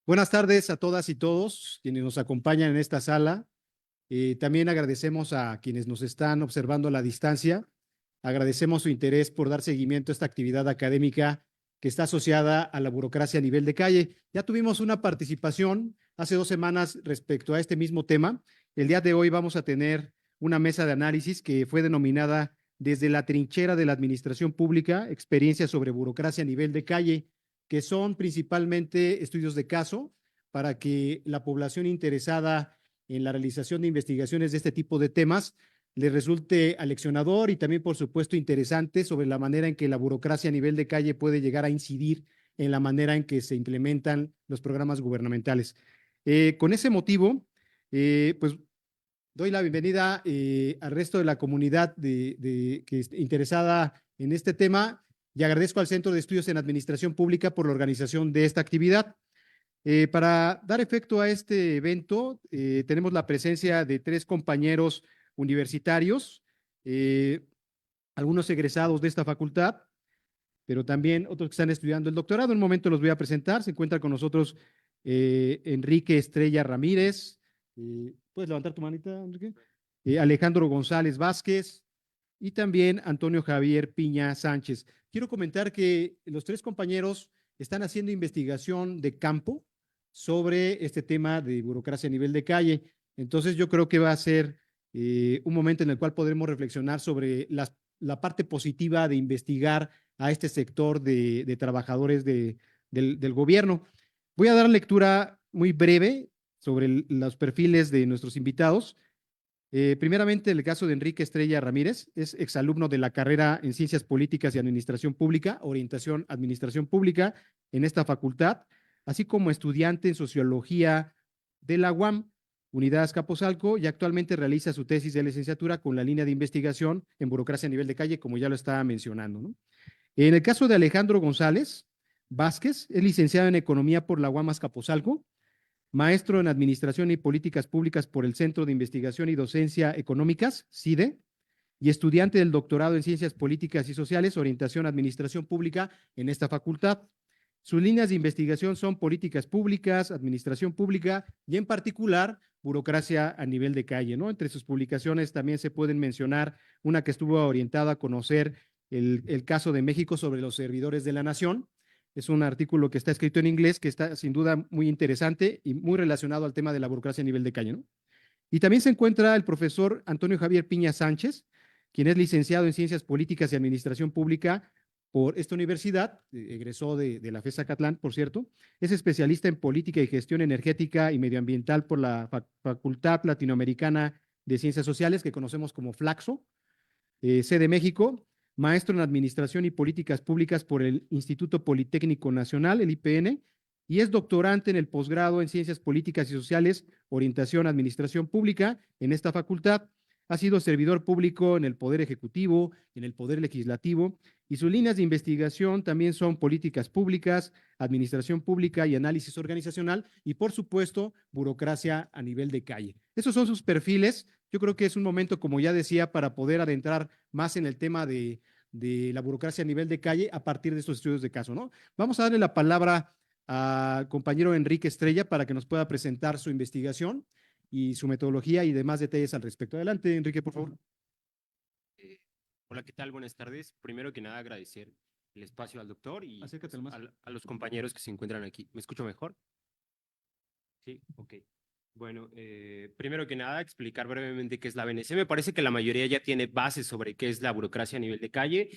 Buenas tardes a todas y todos quienes nos acompañan en esta sala. También agradecemos a quienes nos están observando a la distancia. Agradecemos su interés por dar seguimiento a esta actividad académica que está asociada a la burocracia a nivel de calle. Ya tuvimos una participación hace 2 semanas respecto a este mismo tema. El día de hoy vamos a tener una mesa de análisis que fue denominada Desde la trinchera de la administración pública, experiencias sobre burocracia a nivel de calle, que son principalmente estudios de caso para que la población interesada en la realización de investigaciones de este tipo de temas les resulte aleccionador y también, por supuesto, interesante sobre la manera en que la burocracia a nivel de calle puede llegar a incidir en la manera en que se implementan los programas gubernamentales. Con ese motivo, pues doy la bienvenida al resto de la comunidad que es interesada en este tema y agradezco al Centro de Estudios en Administración Pública por la organización de esta actividad. Para dar efecto a este evento, tenemos la presencia de 3 compañeros universitarios, eh, algunos egresados de esta facultad, pero también otros que están estudiando el doctorado. En un momento los voy a presentar. Se encuentra con nosotros Enrique Estrella Ramírez. ¿Puedes levantar tu manita, Enrique? Alejandro González Vázquez y también Antonio Javier Piña Sánchez. Quiero comentar que los 3 compañeros están haciendo investigación de campo sobre este tema de burocracia a nivel de calle. Entonces yo creo que va a ser un momento en el cual podremos reflexionar sobre la parte positiva de investigar a este sector de trabajadores del gobierno. Voy a dar lectura muy breve sobre los perfiles de nuestros invitados. Primeramente, el caso de Enrique Estrella Ramírez, es exalumno de la carrera en Ciencias Políticas y Administración Pública, orientación Administración Pública en esta facultad, así como estudiante en Sociología de la UAM, Unidad Azcapotzalco, y actualmente realiza su tesis de licenciatura con la línea de investigación en burocracia a nivel de calle, como ya lo estaba mencionando, ¿no? En el caso de Alejandro González Vázquez, es licenciado en Economía por la UAM Azcapotzalco, maestro en Administración y Políticas Públicas por el Centro de Investigación y Docencia Económicas, CIDE, y estudiante del doctorado en Ciencias Políticas y Sociales, orientación Administración Pública en esta facultad. Sus líneas de investigación son políticas públicas, administración pública y en particular burocracia a nivel de calle, ¿no? Entre sus publicaciones también se pueden mencionar una que estuvo orientada a conocer el caso de México sobre los servidores de la nación. Es un artículo que está escrito en inglés, que está sin duda muy interesante y muy relacionado al tema de la burocracia a nivel de calle, ¿no? Y también se encuentra el profesor Antonio Javier Piña Sánchez, quien es licenciado en Ciencias Políticas y Administración Pública por esta universidad, egresó de la FES Zacatlán, por cierto. Es especialista en Política y Gestión Energética y Medioambiental por la Facultad Latinoamericana de Ciencias Sociales, que conocemos como FLACSO, sede México. Maestro en Administración y Políticas Públicas por el Instituto Politécnico Nacional, el IPN, y es doctorante en el posgrado en Ciencias Políticas y Sociales, Orientación Administración Pública en esta facultad. Ha sido servidor público en el Poder Ejecutivo, en el Poder Legislativo, y sus líneas de investigación también son políticas públicas, administración pública y análisis organizacional, y por supuesto, burocracia a nivel de calle. Esos son sus perfiles. Yo creo que es un momento, como ya decía, para poder adentrar más en el tema de la burocracia a nivel de calle a partir de estos estudios de caso, ¿no? Vamos a darle la palabra al compañero Enrique Estrella para que nos pueda presentar su investigación y su metodología y demás detalles al respecto. Adelante, Enrique, por favor. Hola, ¿qué tal? Buenas tardes. Primero que nada, agradecer el espacio al doctor y Acércate más. a los compañeros que se encuentran aquí. ¿Me escucho mejor? Sí, ok. Bueno, primero que nada, explicar brevemente qué es la BNC. Me parece que la mayoría ya tiene bases sobre qué es la burocracia a nivel de calle.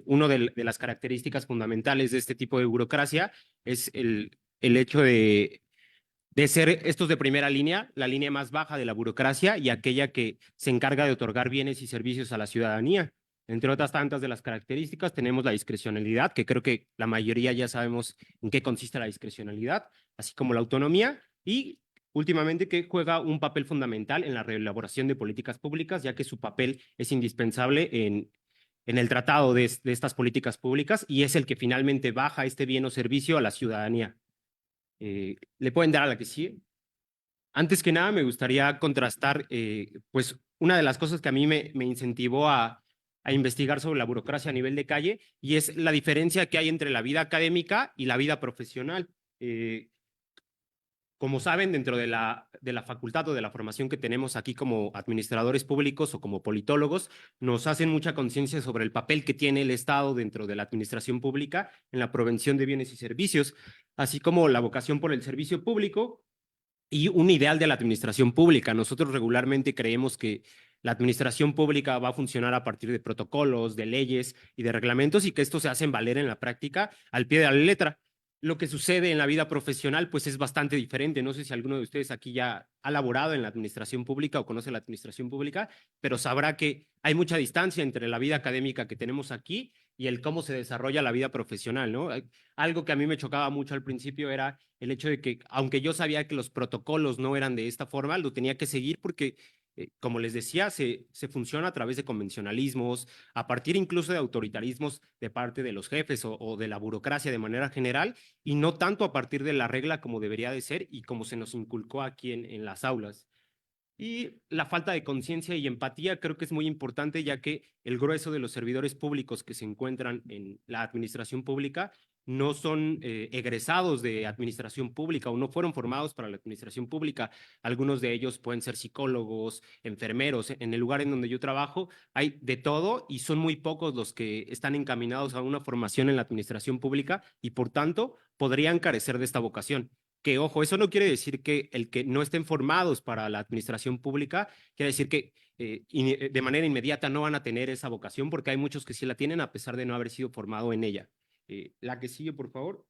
Una de las características fundamentales de este tipo de burocracia es el hecho de ser estos de primera línea, la línea más baja de la burocracia y aquella que se encarga de otorgar bienes y servicios a la ciudadanía. Entre otras tantas de las características, tenemos la discrecionalidad, que creo que la mayoría ya sabemos en qué consiste la discrecionalidad, así como la autonomía y últimamente que juega un papel fundamental en la reelaboración de políticas públicas, ya que su papel es indispensable en el tratado de estas políticas públicas y es el que finalmente baja este bien o servicio a la ciudadanía. ¿Le pueden dar a la que sí? Antes que nada, me gustaría contrastar, pues, una de las cosas que a mí me incentivó a investigar sobre la burocracia a nivel de calle y es la diferencia que hay entre la vida académica y la vida profesional. Como saben, dentro de la facultad o de la formación que tenemos aquí como administradores públicos o como politólogos, nos hacen mucha conciencia sobre el papel que tiene el Estado dentro de la administración pública en la prevención de bienes y servicios, así como la vocación por el servicio público y un ideal de la administración pública. Nosotros regularmente creemos que la administración pública va a funcionar a partir de protocolos, de leyes y de reglamentos y que estos se hacen valer en la práctica al pie de la letra. Lo que sucede en la vida profesional pues es bastante diferente. No sé si alguno de ustedes aquí ya ha laborado en la administración pública o conoce la administración pública, pero sabrá que hay mucha distancia entre la vida académica que tenemos aquí y el cómo se desarrolla la vida profesional, ¿no? Algo que a mí me chocaba mucho al principio era el hecho de que, aunque yo sabía que los protocolos no eran de esta forma, lo tenía que seguir porque, como les decía, se funciona a través de convencionalismos, a partir incluso de autoritarismos de parte de los jefes o de la burocracia de manera general, y no tanto a partir de la regla como debería de ser y como se nos inculcó aquí en las aulas. Y la falta de conciencia y empatía creo que es muy importante, ya que el grueso de los servidores públicos que se encuentran en la administración pública no son egresados de administración pública o no fueron formados para la administración pública. Algunos de ellos pueden ser psicólogos, enfermeros. En el lugar en donde yo trabajo hay de todo y son muy pocos los que están encaminados a una formación en la administración pública y por tanto podrían carecer de esta vocación. Que, ojo, eso no quiere decir que el que no estén formados para la administración pública, quiere decir que de manera inmediata no van a tener esa vocación, porque hay muchos que sí la tienen a pesar de no haber sido formado en ella. La que sigue, por favor.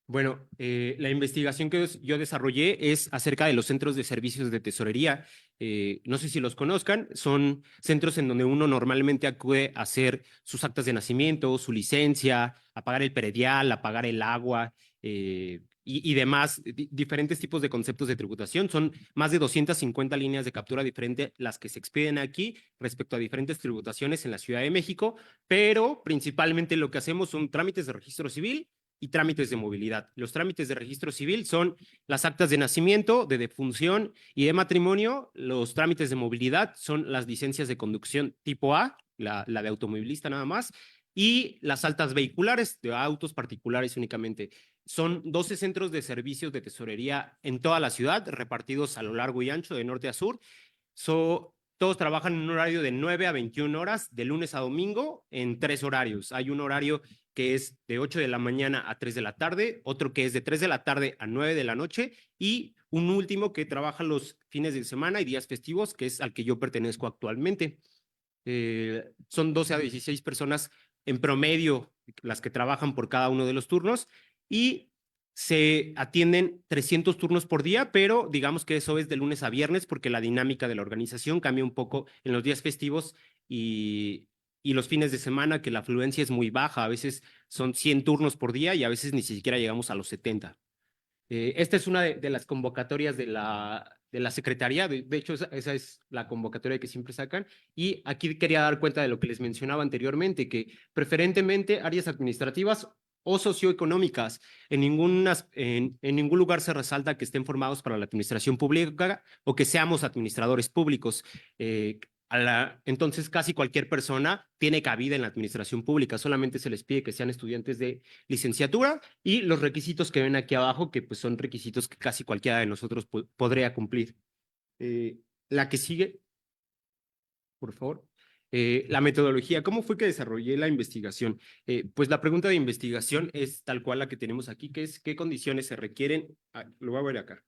Bueno, la investigación que yo desarrollé es acerca de los centros de servicios de tesorería. No sé si los conozcan, son centros en donde uno normalmente acude a hacer sus actas de nacimiento, su licencia, a pagar el predial, a pagar el agua y demás, diferentes tipos de conceptos de tributación. Son más de 250 líneas de captura diferentes las que se expiden aquí respecto a diferentes tributaciones en la Ciudad de México, pero principalmente lo que hacemos son trámites de registro civil y trámites de movilidad. Los trámites de registro civil son las actas de nacimiento, de defunción y de matrimonio. Los trámites de movilidad son las licencias de conducción tipo A, la de automovilista nada más, y las altas vehiculares de autos particulares únicamente. Son 12 centros de servicios de tesorería en toda la ciudad, repartidos a lo largo y ancho, de norte a sur. Todos trabajan en un horario de 9 a 21 horas, de lunes a domingo, en 3 horarios. Hay un horario que es de 8 de la mañana a 3 de la tarde, otro que es de 3 de la tarde a 9 de la noche y un último que trabaja los fines de semana y días festivos, que es al que yo pertenezco actualmente. Son 12 a 16 personas en promedio las que trabajan por cada uno de los turnos y se atienden 300 turnos por día, pero digamos que eso es de lunes a viernes porque la dinámica de la organización cambia un poco en los días festivos y los fines de semana, que la afluencia es muy baja. A veces son 100 turnos por día y a veces ni siquiera llegamos a los 70. Esta es una de las convocatorias de la Secretaría. De hecho, esa es la convocatoria que siempre sacan. Y aquí quería dar cuenta de lo que les mencionaba anteriormente, que preferentemente áreas administrativas o socioeconómicas. En ningún lugar se resalta que estén formados para la administración pública o que seamos administradores públicos. Entonces, casi cualquier persona tiene cabida en la administración pública. Solamente se les pide que sean estudiantes de licenciatura y los requisitos que ven aquí abajo, que pues son requisitos que casi cualquiera de nosotros podría cumplir. La que sigue, por favor. La metodología, ¿cómo fue que desarrollé la investigación? Pues la pregunta de investigación es tal cual la que tenemos aquí, que es ¿qué condiciones se requieren? Lo voy a ver acá.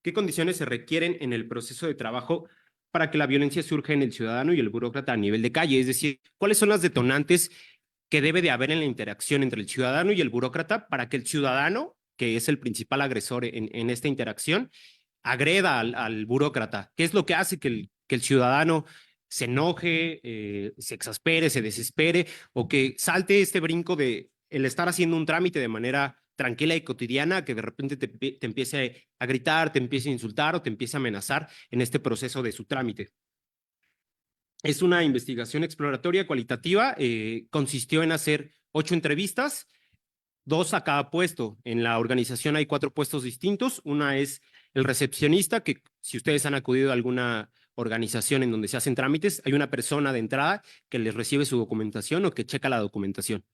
¿Qué condiciones se requieren en el proceso de trabajo para que la violencia surja en el ciudadano y el burócrata a nivel de calle? Es decir, ¿cuáles son las detonantes que debe de haber en la interacción entre el ciudadano y el burócrata para que el ciudadano, que es el principal agresor en esta interacción, agreda al burócrata? ¿Qué es lo que hace que el ciudadano se enoje, se exaspere, se desespere o que salte este brinco de el estar haciendo un trámite de manera tranquila y cotidiana, que de repente te empiece a gritar, te empiece a insultar o te empiece a amenazar en este proceso de su trámite? Es una investigación exploratoria cualitativa, consistió en hacer 8 entrevistas, 2 a cada puesto. En la organización hay 4 puestos distintos. Una es el recepcionista, que si ustedes han acudido a alguna organización en donde se hacen trámites, hay una persona de entrada que les recibe su documentación o que checa la documentación.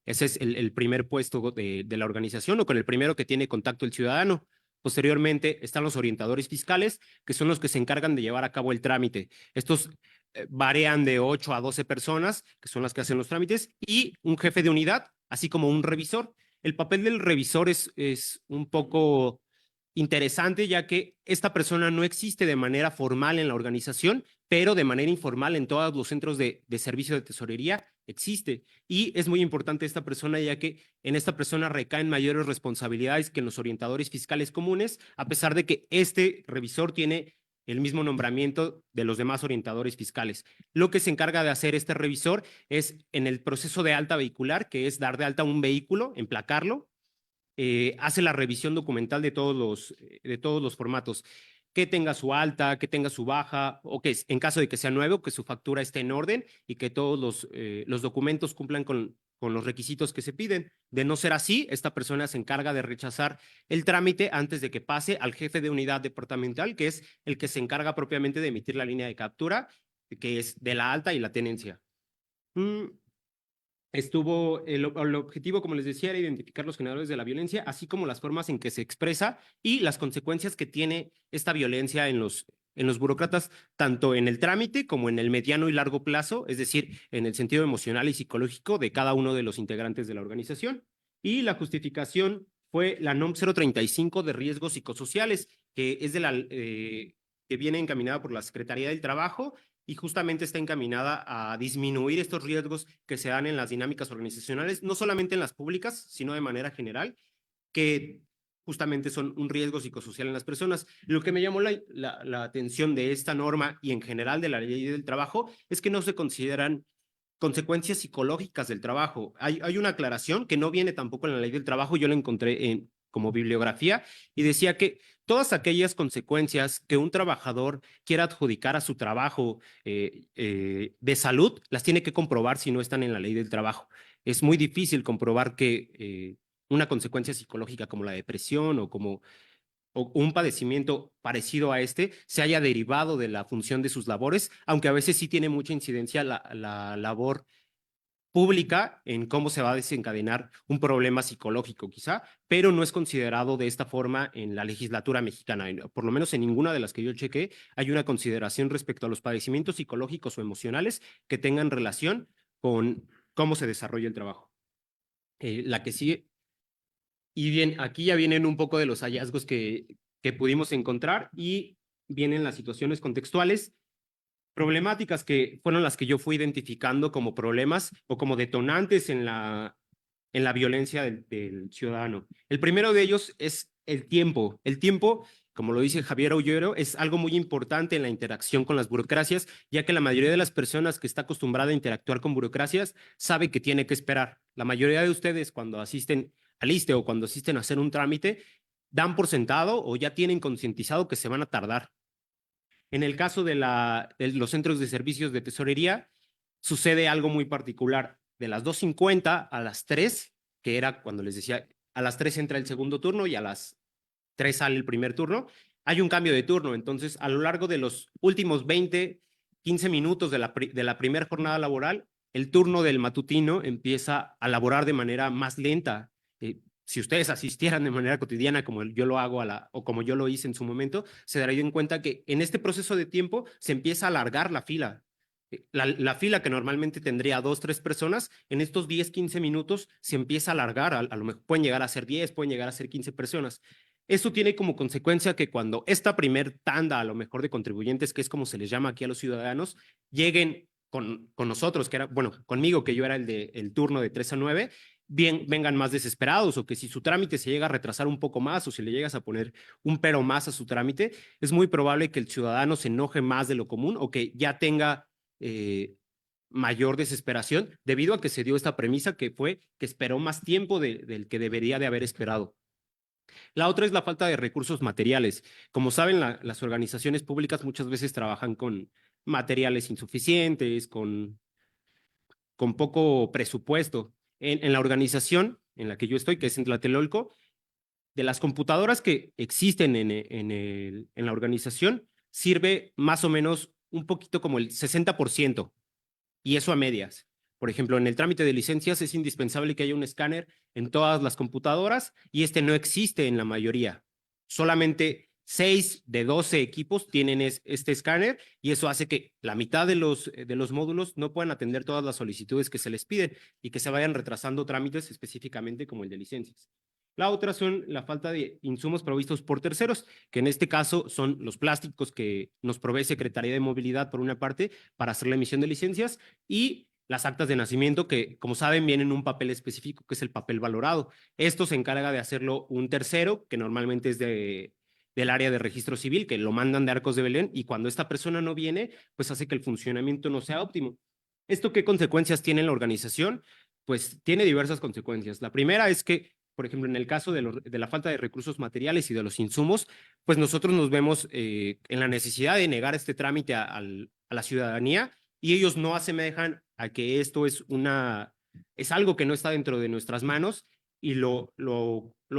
Ese es el primer puesto de la organización o con el primero que tiene contacto el ciudadano. Posteriormente están los orientadores fiscales, que son los que se encargan de llevar a cabo el trámite. Estos varían de 8 a 12 personas, que son las que hacen los trámites, y un jefe de unidad, así como un revisor. El papel del revisor es un poco interesante, ya que esta persona no existe de manera formal en la organización, pero de manera informal en todos los centros de servicio de tesorería existe. Y es muy importante esta persona, ya que en esta persona recaen mayores responsabilidades que en los orientadores fiscales comunes, a pesar de que este revisor tiene el mismo nombramiento de los demás orientadores fiscales. Lo que se encarga de hacer este revisor es en el proceso de alta vehicular, que es dar de alta un vehículo, emplacarlo, hace la revisión documental de todos los formatos, que tenga su alta, que tenga su baja, o que en caso de que sea nuevo, que su factura esté en orden y que todos los documentos cumplan con los requisitos que se piden. De no ser así, esta persona se encarga de rechazar el trámite antes de que pase al jefe de unidad departamental, que es el que se encarga propiamente de emitir la línea de captura, que es de la alta y la tenencia. El objetivo, como les decía, era identificar los generadores de la violencia, así como las formas en que se expresa y las consecuencias que tiene esta violencia en los burócratas, tanto en el trámite como en el mediano y largo plazo, es decir, en el sentido emocional y psicológico de cada uno de los integrantes de la organización. Y la justificación fue la NOM 035 de riesgos psicosociales, que es que viene encaminada por la Secretaría del Trabajo y justamente está encaminada a disminuir estos riesgos que se dan en las dinámicas organizacionales, no solamente en las públicas, sino de manera general, que justamente son un riesgo psicosocial en las personas. Lo que me llamó la atención de esta norma y en general de la ley del trabajo es que no se consideran consecuencias psicológicas del trabajo. Hay una aclaración que no viene tampoco en la ley del trabajo, yo la encontré como bibliografía y decía que todas aquellas consecuencias que un trabajador quiera adjudicar a su trabajo de salud, las tiene que comprobar si no están en la ley del trabajo. Es muy difícil comprobar que una consecuencia psicológica como la depresión o un padecimiento parecido a este se haya derivado de la función de sus labores, aunque a veces sí tiene mucha incidencia la labor pública en cómo se va a desencadenar un problema psicológico quizá, pero no es considerado de esta forma en la legislatura mexicana. Por lo menos en ninguna de las que yo chequé hay una consideración respecto a los padecimientos psicológicos o emocionales que tengan relación con cómo se desarrolla el trabajo. La que sigue. Y bien, aquí ya vienen un poco de los hallazgos que pudimos encontrar y vienen las situaciones contextuales problemáticas que fueron las que yo fui identificando como problemas o como detonantes en la violencia del ciudadano. El primero de ellos es el tiempo. El tiempo, como lo dice Javier Ollero, es algo muy importante en la interacción con las burocracias, ya que la mayoría de las personas que está acostumbrada a interactuar con burocracias sabe que tiene que esperar. La mayoría de ustedes cuando asisten al ISSSTE o cuando asisten a hacer un trámite, dan por sentado o ya tienen concientizado que se van a tardar. En el caso de los centros de servicios de tesorería, sucede algo muy particular. De las 2:50 a las 3, que era cuando les decía, a las 3 entra el segundo turno y a las 3 sale el primer turno, hay un cambio de turno. Entonces, a lo largo de los últimos 20, 15 minutos de la primera jornada laboral, el turno del matutino empieza a laborar de manera más lenta. Si ustedes asistieran de manera cotidiana como yo lo hago o como yo lo hice en su momento, se darían cuenta que en este proceso de tiempo se empieza a alargar la fila. La fila que normalmente tendría 2, 3 personas, en estos 10, 15 minutos se empieza a alargar, a lo mejor pueden llegar a ser 10, pueden llegar a ser 15 personas. Esto tiene como consecuencia que cuando esta primer tanda, a lo mejor de contribuyentes, que es como se les llama aquí a los ciudadanos, lleguen con nosotros, que era, bueno, conmigo, que yo era el turno de 3 a 9, vengan más desesperados o que si su trámite se llega a retrasar un poco más o si le llegas a poner un pero más a su trámite, es muy probable que el ciudadano se enoje más de lo común o que ya tenga mayor desesperación debido a que se dio esta premisa que fue que esperó más tiempo del que debería de haber esperado. La otra es la falta de recursos materiales. Como saben, las organizaciones públicas muchas veces trabajan con materiales insuficientes, con poco presupuesto. En la organización en la que yo estoy, que es en Tlatelolco, de las computadoras que existen en la organización, sirve más o menos un poquito como el 60%, y eso a medias. Por ejemplo, en el trámite de licencias es indispensable que haya un escáner en todas las computadoras y este no existe en la mayoría. Solamente 6 de 12 equipos tienen este escáner y eso hace que la mitad de los módulos no puedan atender todas las solicitudes que se les piden y que se vayan retrasando trámites específicamente como el de licencias. La otra son la falta de insumos provistos por terceros, que en este caso son los plásticos que nos provee Secretaría de Movilidad por una parte para hacer la emisión de licencias y las actas de nacimiento que, como saben, vienen en un papel específico que es el papel valorado. Esto se encarga de hacerlo un tercero, que normalmente es del área de registro civil, que lo mandan de Arcos de Belén, y cuando esta persona no viene, pues hace que el funcionamiento no sea óptimo. ¿Esto qué consecuencias tiene en la organización? Pues tiene diversas consecuencias. La primera es que, por ejemplo, en el caso de la falta de recursos materiales y de los insumos, pues nosotros nos vemos en la necesidad de negar este trámite a la ciudadanía y ellos no asemejan a que esto es algo que no está dentro de nuestras manos y lo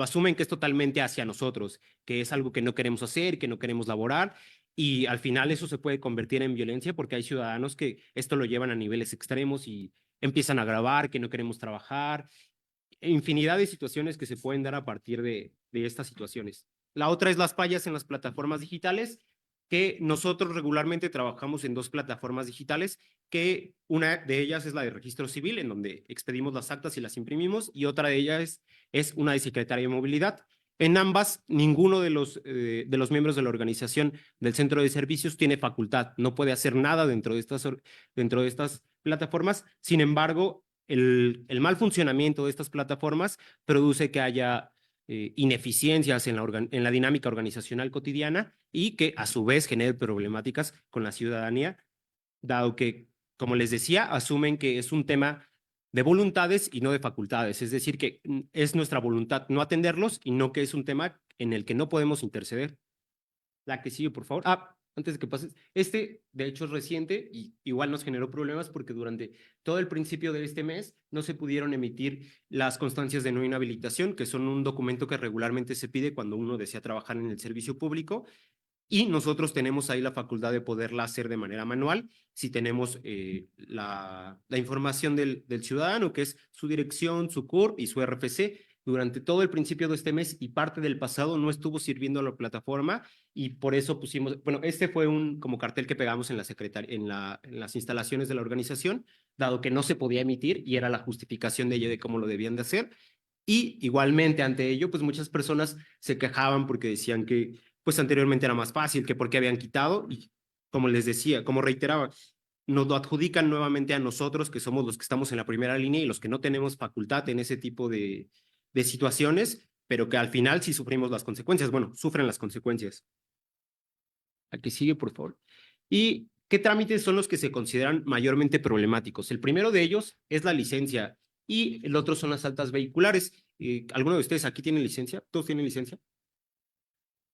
asumen que es totalmente hacia nosotros, que es algo que no queremos hacer, que no queremos laborar y al final eso se puede convertir en violencia porque hay ciudadanos que esto lo llevan a niveles extremos y empiezan a grabar, que no queremos trabajar, infinidad de situaciones que se pueden dar a partir de estas situaciones. La otra es las fallas en las plataformas digitales, que nosotros regularmente trabajamos en 2 plataformas digitales, que una de ellas es la de registro civil, en donde expedimos las actas y las imprimimos, y otra de ellas es una de Secretaría de Movilidad. En ambas, ninguno de los miembros de la organización del centro de servicios tiene facultad, no puede hacer nada dentro de estas plataformas. Sin embargo, el mal funcionamiento de estas plataformas produce que haya ineficiencias en la dinámica organizacional cotidiana y que a su vez genere problemáticas con la ciudadanía, dado que, como les decía, asumen que es un tema de voluntades y no de facultades, es decir, que es nuestra voluntad no atenderlos y no que es un tema en el que no podemos interceder. La que sigue, por favor. Antes de que pases, de hecho es reciente y igual nos generó problemas porque durante todo el principio de este mes no se pudieron emitir las constancias de no inhabilitación, que son un documento que regularmente se pide cuando uno desea trabajar en el servicio público y nosotros tenemos ahí la facultad de poderla hacer de manera manual si tenemos la información del ciudadano, que es su dirección, su CURP y su RFC. Durante todo el principio de este mes y parte del pasado no estuvo sirviendo la plataforma y por eso pusimos, bueno, este fue un como cartel que pegamos en las instalaciones de la organización, dado que no se podía emitir y era la justificación de ello de cómo lo debían de hacer. Y igualmente ante ello, pues muchas personas se quejaban porque decían que pues anteriormente era más fácil, que porque habían quitado y como les decía, como reiteraba, nos lo adjudican nuevamente a nosotros que somos los que estamos en la primera línea y los que no tenemos facultad en ese tipo de situaciones, pero que al final sí sufrimos las consecuencias. Bueno, sufren las consecuencias. Aquí sigue, por favor. ¿Y qué trámites son los que se consideran mayormente problemáticos? El primero de ellos es la licencia y el otro son las altas vehiculares. ¿Alguno de ustedes aquí tiene licencia? ¿Todos tienen licencia?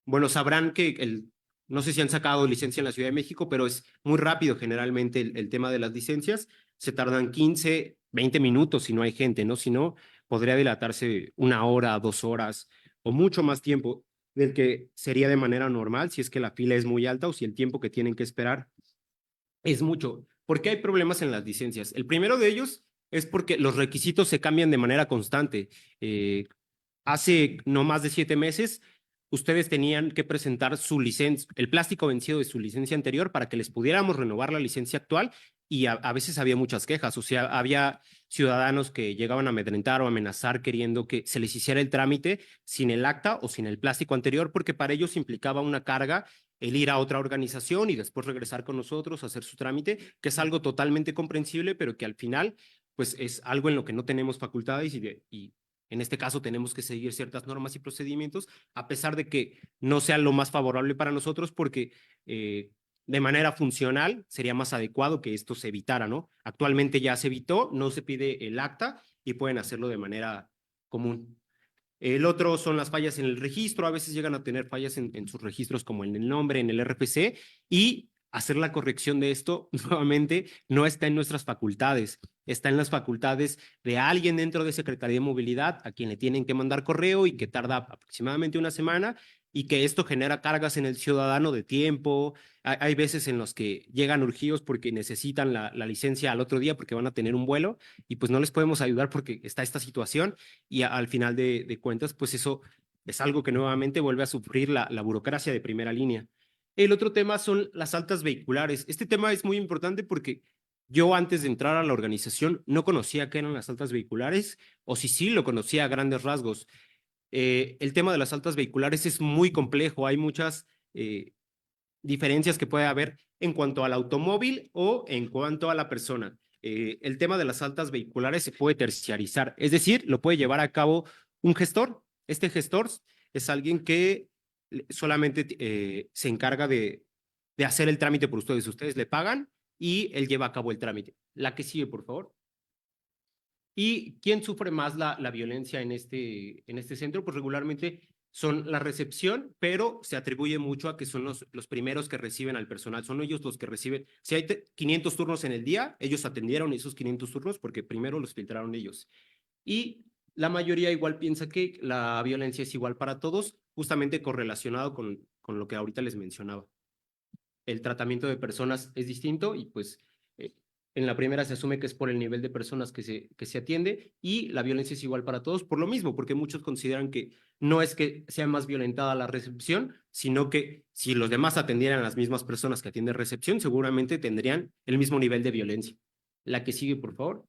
Bueno, sabrán que no sé si han sacado licencia en la Ciudad de México, pero es muy rápido generalmente el tema de las licencias. Se tardan 15, 20 minutos si no hay gente, ¿no? Si no, podría dilatarse 1 hora, 2 horas o mucho más tiempo del que sería de manera normal si es que la fila es muy alta o si el tiempo que tienen que esperar es mucho. ¿Por qué hay problemas en las licencias? El primero de ellos es porque los requisitos se cambian de manera constante. Hace no más de 7 meses, ustedes tenían que presentar su licencia, el plástico vencido de su licencia anterior para que les pudiéramos renovar la licencia actual y a veces había muchas quejas, o sea, había ciudadanos que llegaban a amedrentar o amenazar queriendo que se les hiciera el trámite sin el acta o sin el plástico anterior porque para ellos implicaba una carga el ir a otra organización y después regresar con nosotros a hacer su trámite, que es algo totalmente comprensible, pero que al final pues es algo en lo que no tenemos facultades y en este caso tenemos que seguir ciertas normas y procedimientos, a pesar de que no sea lo más favorable para nosotros, porque de manera funcional sería más adecuado que esto se evitara, ¿no? Actualmente ya se evitó, no se pide el acta y pueden hacerlo de manera común. El otro son las fallas en el registro, a veces llegan a tener fallas en sus registros como en el nombre, en el RFC, y hacer la corrección de esto nuevamente no está en nuestras facultades, está en las facultades de alguien dentro de Secretaría de Movilidad a quien le tienen que mandar correo y que tarda aproximadamente 1 semana y que esto genera cargas en el ciudadano de tiempo. Hay veces en los que llegan urgidos porque necesitan la licencia al otro día porque van a tener un vuelo y pues no les podemos ayudar porque está esta situación y al final de cuentas, pues eso es algo que nuevamente vuelve a sufrir la burocracia de primera línea. El otro tema son las altas vehiculares. Este tema es muy importante porque yo antes de entrar a la organización no conocía qué eran las altas vehiculares, o si sí lo conocía a grandes rasgos. El tema de las altas vehiculares es muy complejo, hay muchas diferencias que puede haber en cuanto al automóvil o en cuanto a la persona. El tema de las altas vehiculares se puede terciarizar, es decir, lo puede llevar a cabo un gestor. Este gestor es alguien que solamente se encarga de hacer el trámite por ustedes. Ustedes le pagan y él lleva a cabo el trámite. La que sigue, por favor. ¿Y quién sufre más la violencia en este centro? Pues regularmente son la recepción, pero se atribuye mucho a que son los primeros que reciben al personal. Son ellos los que reciben. Si hay 500 turnos en el día, ellos atendieron esos 500 turnos porque primero los filtraron ellos. Y la mayoría igual piensa que la violencia es igual para todos, justamente correlacionado con lo que ahorita les mencionaba. El tratamiento de personas es distinto y pues en la primera se asume que es por el nivel de personas que se atiende y la violencia es igual para todos por lo mismo, porque muchos consideran que no es que sea más violentada la recepción, sino que si los demás atendieran a las mismas personas que atienden recepción, seguramente tendrían el mismo nivel de violencia. La que sigue, por favor.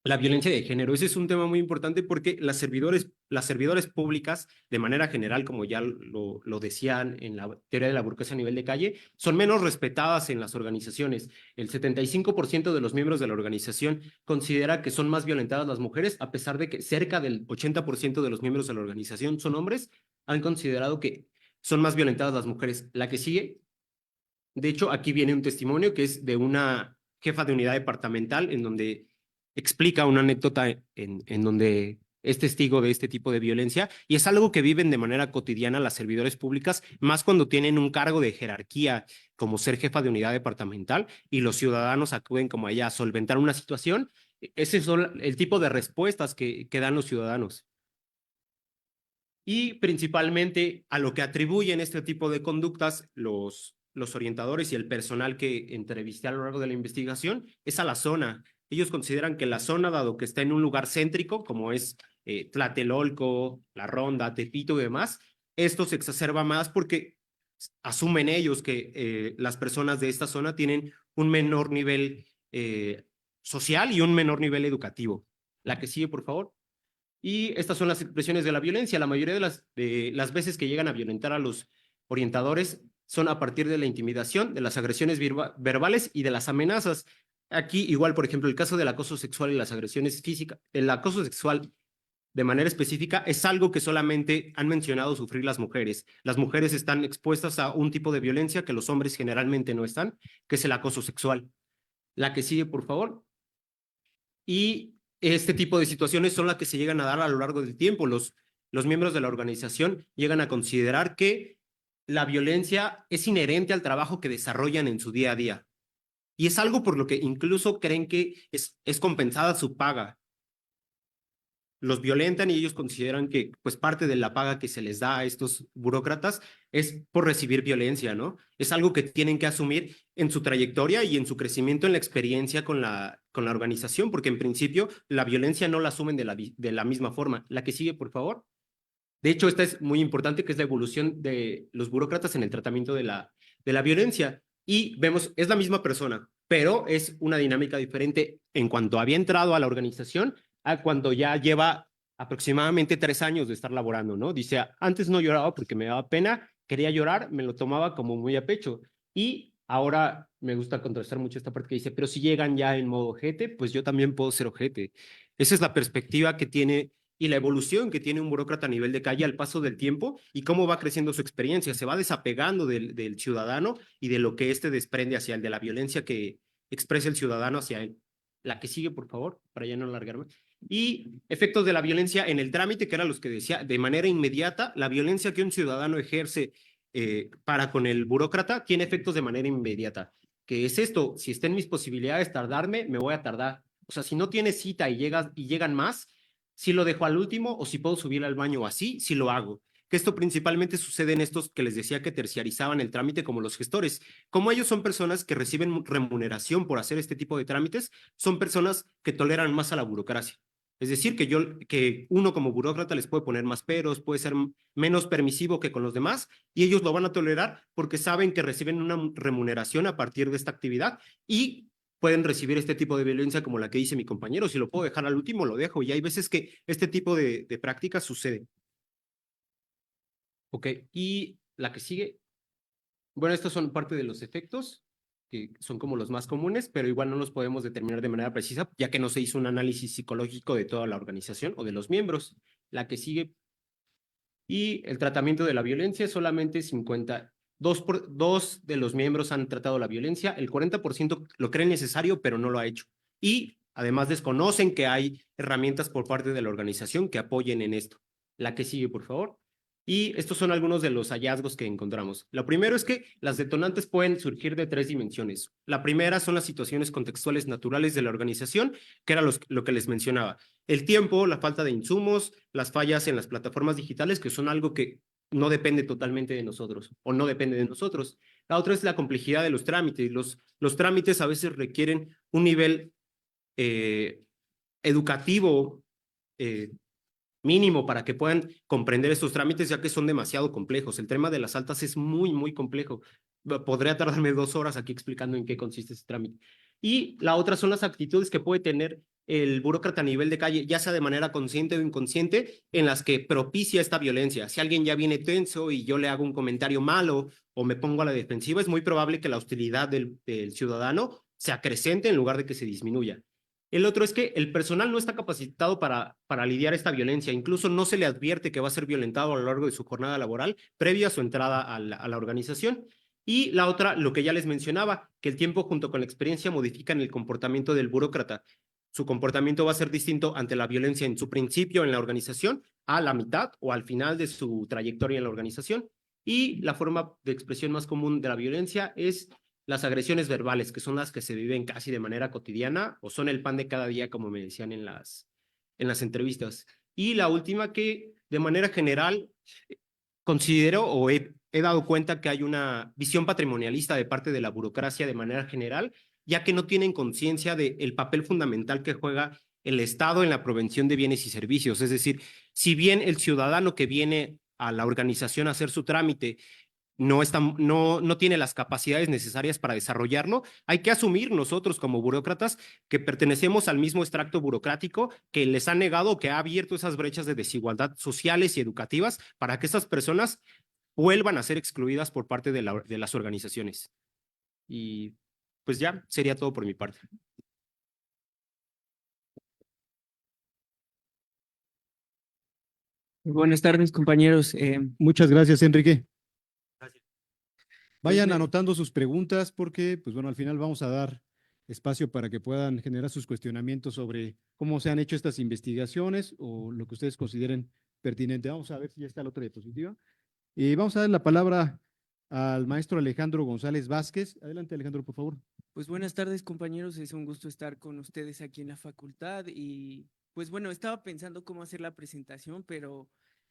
La violencia de género, ese es un tema muy importante porque las servidoras públicas, de manera general, como ya lo decían en la teoría de la burocracia a nivel de calle, son menos respetadas en las organizaciones. El 75% de los miembros de la organización considera que son más violentadas las mujeres, a pesar de que cerca del 80% de los miembros de la organización son hombres, han considerado que son más violentadas las mujeres. La que sigue, de hecho, aquí viene un testimonio que es de una jefa de unidad departamental en donde explica una anécdota en donde es testigo de este tipo de violencia y es algo que viven de manera cotidiana las servidores públicas, más cuando tienen un cargo de jerarquía como ser jefa de unidad departamental y los ciudadanos acuden como a ella a solventar una situación. Ese es el tipo de respuestas que dan los ciudadanos. Y principalmente a lo que atribuyen este tipo de conductas los orientadores y el personal que entrevisté a lo largo de la investigación es a la zona. Ellos consideran que la zona, dado que está en un lugar céntrico, como es Tlatelolco, La Ronda, Tepito y demás, esto se exacerba más porque asumen ellos que las personas de esta zona tienen un menor nivel social y un menor nivel educativo. La que sigue, por favor. Y estas son las expresiones de la violencia. La mayoría de las veces que llegan a violentar a los orientadores son a partir de la intimidación, de las agresiones verbales y de las amenazas. Aquí igual, por ejemplo, el caso del acoso sexual y las agresiones físicas. El acoso sexual de manera específica es algo que solamente han mencionado sufrir las mujeres. Las mujeres están expuestas a un tipo de violencia que los hombres generalmente no están, que es el acoso sexual. La que sigue, por favor. Y este tipo de situaciones son las que se llegan a dar a lo largo del tiempo. Los miembros de la organización llegan a considerar que la violencia es inherente al trabajo que desarrollan en su día a día. Y es algo por lo que incluso creen que es compensada su paga. Los violentan y ellos consideran que pues parte de la paga que se les da a estos burócratas es por recibir violencia, ¿no? Es algo que tienen que asumir en su trayectoria y en su crecimiento en la experiencia con la organización, porque en principio la violencia no la asumen de la misma forma. La que sigue, por favor. De hecho, esta es muy importante, que es la evolución de los burócratas en el tratamiento de la violencia. Y vemos, es la misma persona, pero es una dinámica diferente en cuanto había entrado a la organización a cuando ya lleva aproximadamente 3 años de estar laborando, ¿no? Dice, antes no lloraba porque me daba pena, quería llorar, me lo tomaba como muy a pecho. Y ahora me gusta contrastar mucho esta parte que dice, pero si llegan ya en modo ojete, pues yo también puedo ser ojete. Esa es la perspectiva que tiene y la evolución que tiene un burócrata a nivel de calle al paso del tiempo y cómo va creciendo su experiencia. Se va desapegando del ciudadano y de lo que éste desprende hacia él, de la violencia que expresa el ciudadano hacia él. La que sigue, por favor, para ya no alargarme. Y efectos de la violencia en el trámite, que eran los que decía, de manera inmediata, la violencia que un ciudadano ejerce para con el burócrata tiene efectos de manera inmediata. ¿Qué es esto? Si está en mis posibilidades tardarme, me voy a tardar. O sea, si no tienes cita y llegan más, si lo dejo al último o si puedo subir al baño o así, si lo hago. que esto principalmente sucede en estos que les decía que terciarizaban el trámite como los gestores. Como ellos son personas que reciben remuneración por hacer este tipo de trámites, son personas que toleran más a la burocracia. Es decir, que uno como burócrata les puede poner más peros, puede ser menos permisivo que con los demás, y ellos lo van a tolerar porque saben que reciben una remuneración a partir de esta actividad y pueden recibir este tipo de violencia como la que dice mi compañero. Si lo puedo dejar al último, lo dejo. Y hay veces que este tipo de prácticas sucede. Ok, y la que sigue. Bueno, estos son parte de los efectos, que son como los más comunes, pero igual no los podemos determinar de manera precisa, ya que no se hizo un análisis psicológico de toda la organización o de los miembros. La que sigue. Y el tratamiento de la violencia, solamente 52 de los miembros han tratado la violencia, el 40% lo creen necesario, pero no lo ha hecho. Y además desconocen que hay herramientas por parte de la organización que apoyen en esto. La que sigue, por favor. Y estos son algunos de los hallazgos que encontramos. Lo primero es que las detonantes pueden surgir de 3 dimensiones. La primera son las situaciones contextuales naturales de la organización, que era lo que les mencionaba. El tiempo, la falta de insumos, las fallas en las plataformas digitales, que son algo que no depende totalmente de nosotros o no depende de nosotros. La otra es la complejidad de los trámites. Los trámites a veces requieren un nivel educativo mínimo para que puedan comprender estos trámites, ya que son demasiado complejos. El tema de las altas es muy, muy complejo. Podría tardarme 2 horas aquí explicando en qué consiste ese trámite. Y la otra son las actitudes que puede tener el burócrata a nivel de calle, ya sea de manera consciente o inconsciente, en las que propicia esta violencia. Si alguien ya viene tenso y yo le hago un comentario malo o me pongo a la defensiva, es muy probable que la hostilidad del ciudadano se acrecente en lugar de que se disminuya. El otro es que el personal no está capacitado para lidiar esta violencia, incluso no se le advierte que va a ser violentado a lo largo de su jornada laboral previa a su entrada a la organización. Y la otra, lo que ya les mencionaba, que el tiempo junto con la experiencia modifican el comportamiento del burócrata. Su comportamiento va a ser distinto ante la violencia en su principio en la organización, a la mitad o al final de su trayectoria en la organización. Y la forma de expresión más común de la violencia es las agresiones verbales, que son las que se viven casi de manera cotidiana o son el pan de cada día, como me decían en las entrevistas. Y la última, que de manera general considero o he dado cuenta que hay una visión patrimonialista de parte de la burocracia de manera general, ya que no tienen conciencia del papel fundamental que juega el Estado en la prevención de bienes y servicios. Es decir, si bien el ciudadano que viene a la organización a hacer su trámite no tiene las capacidades necesarias para desarrollarlo, hay que asumir nosotros como burócratas que pertenecemos al mismo extracto burocrático que les ha negado, que ha abierto esas brechas de desigualdad sociales y educativas para que estas personas vuelvan a ser excluidas por parte de las organizaciones. Y pues ya sería todo por mi parte. Buenas tardes, compañeros. Muchas gracias, Enrique. Gracias. Vayan me- anotando sus preguntas porque, pues bueno, al final vamos a dar espacio para que puedan generar sus cuestionamientos sobre cómo se han hecho estas investigaciones o lo que ustedes consideren pertinente. Vamos a ver si ya está la otra diapositiva. Y vamos a dar la palabra al maestro Alejandro González Vázquez. Adelante, Alejandro, por favor. Pues buenas tardes, compañeros. Es un gusto estar con ustedes aquí en la facultad y pues bueno, estaba pensando cómo hacer la presentación, pero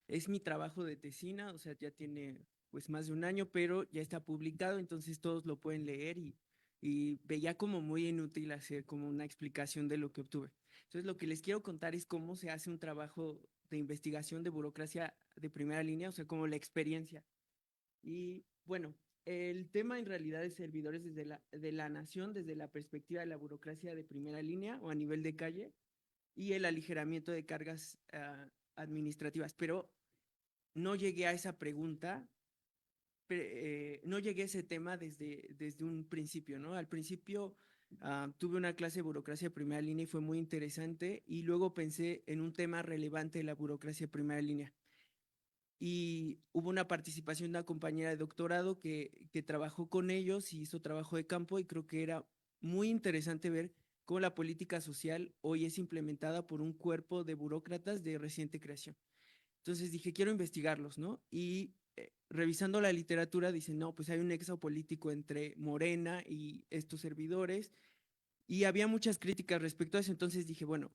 es mi trabajo de tesina, o sea, ya tiene pues más de un año, pero ya está publicado, entonces todos lo pueden leer y veía como muy inútil hacer como una explicación de lo que obtuve. Entonces, lo que les quiero contar es cómo se hace un trabajo de investigación de burocracia de primera línea, o sea, como la experiencia. Y bueno, el tema en realidad es servidores de la nación, desde la perspectiva de la burocracia de primera línea o a nivel de calle y el aligeramiento de cargas administrativas. Pero no llegué a esa pregunta, no llegué a ese tema desde un principio, ¿no? Al principio tuve una clase de burocracia de primera línea y fue muy interesante y luego pensé en un tema relevante de la burocracia de primera línea y hubo una participación de una compañera de doctorado que trabajó con ellos y hizo trabajo de campo y creo que era muy interesante ver cómo la política social hoy es implementada por un cuerpo de burócratas de reciente creación. Entonces dije, quiero investigarlos, ¿no? Y revisando la literatura dicen, no, pues hay un nexo político entre Morena y estos servidores y había muchas críticas respecto a eso, entonces dije, bueno,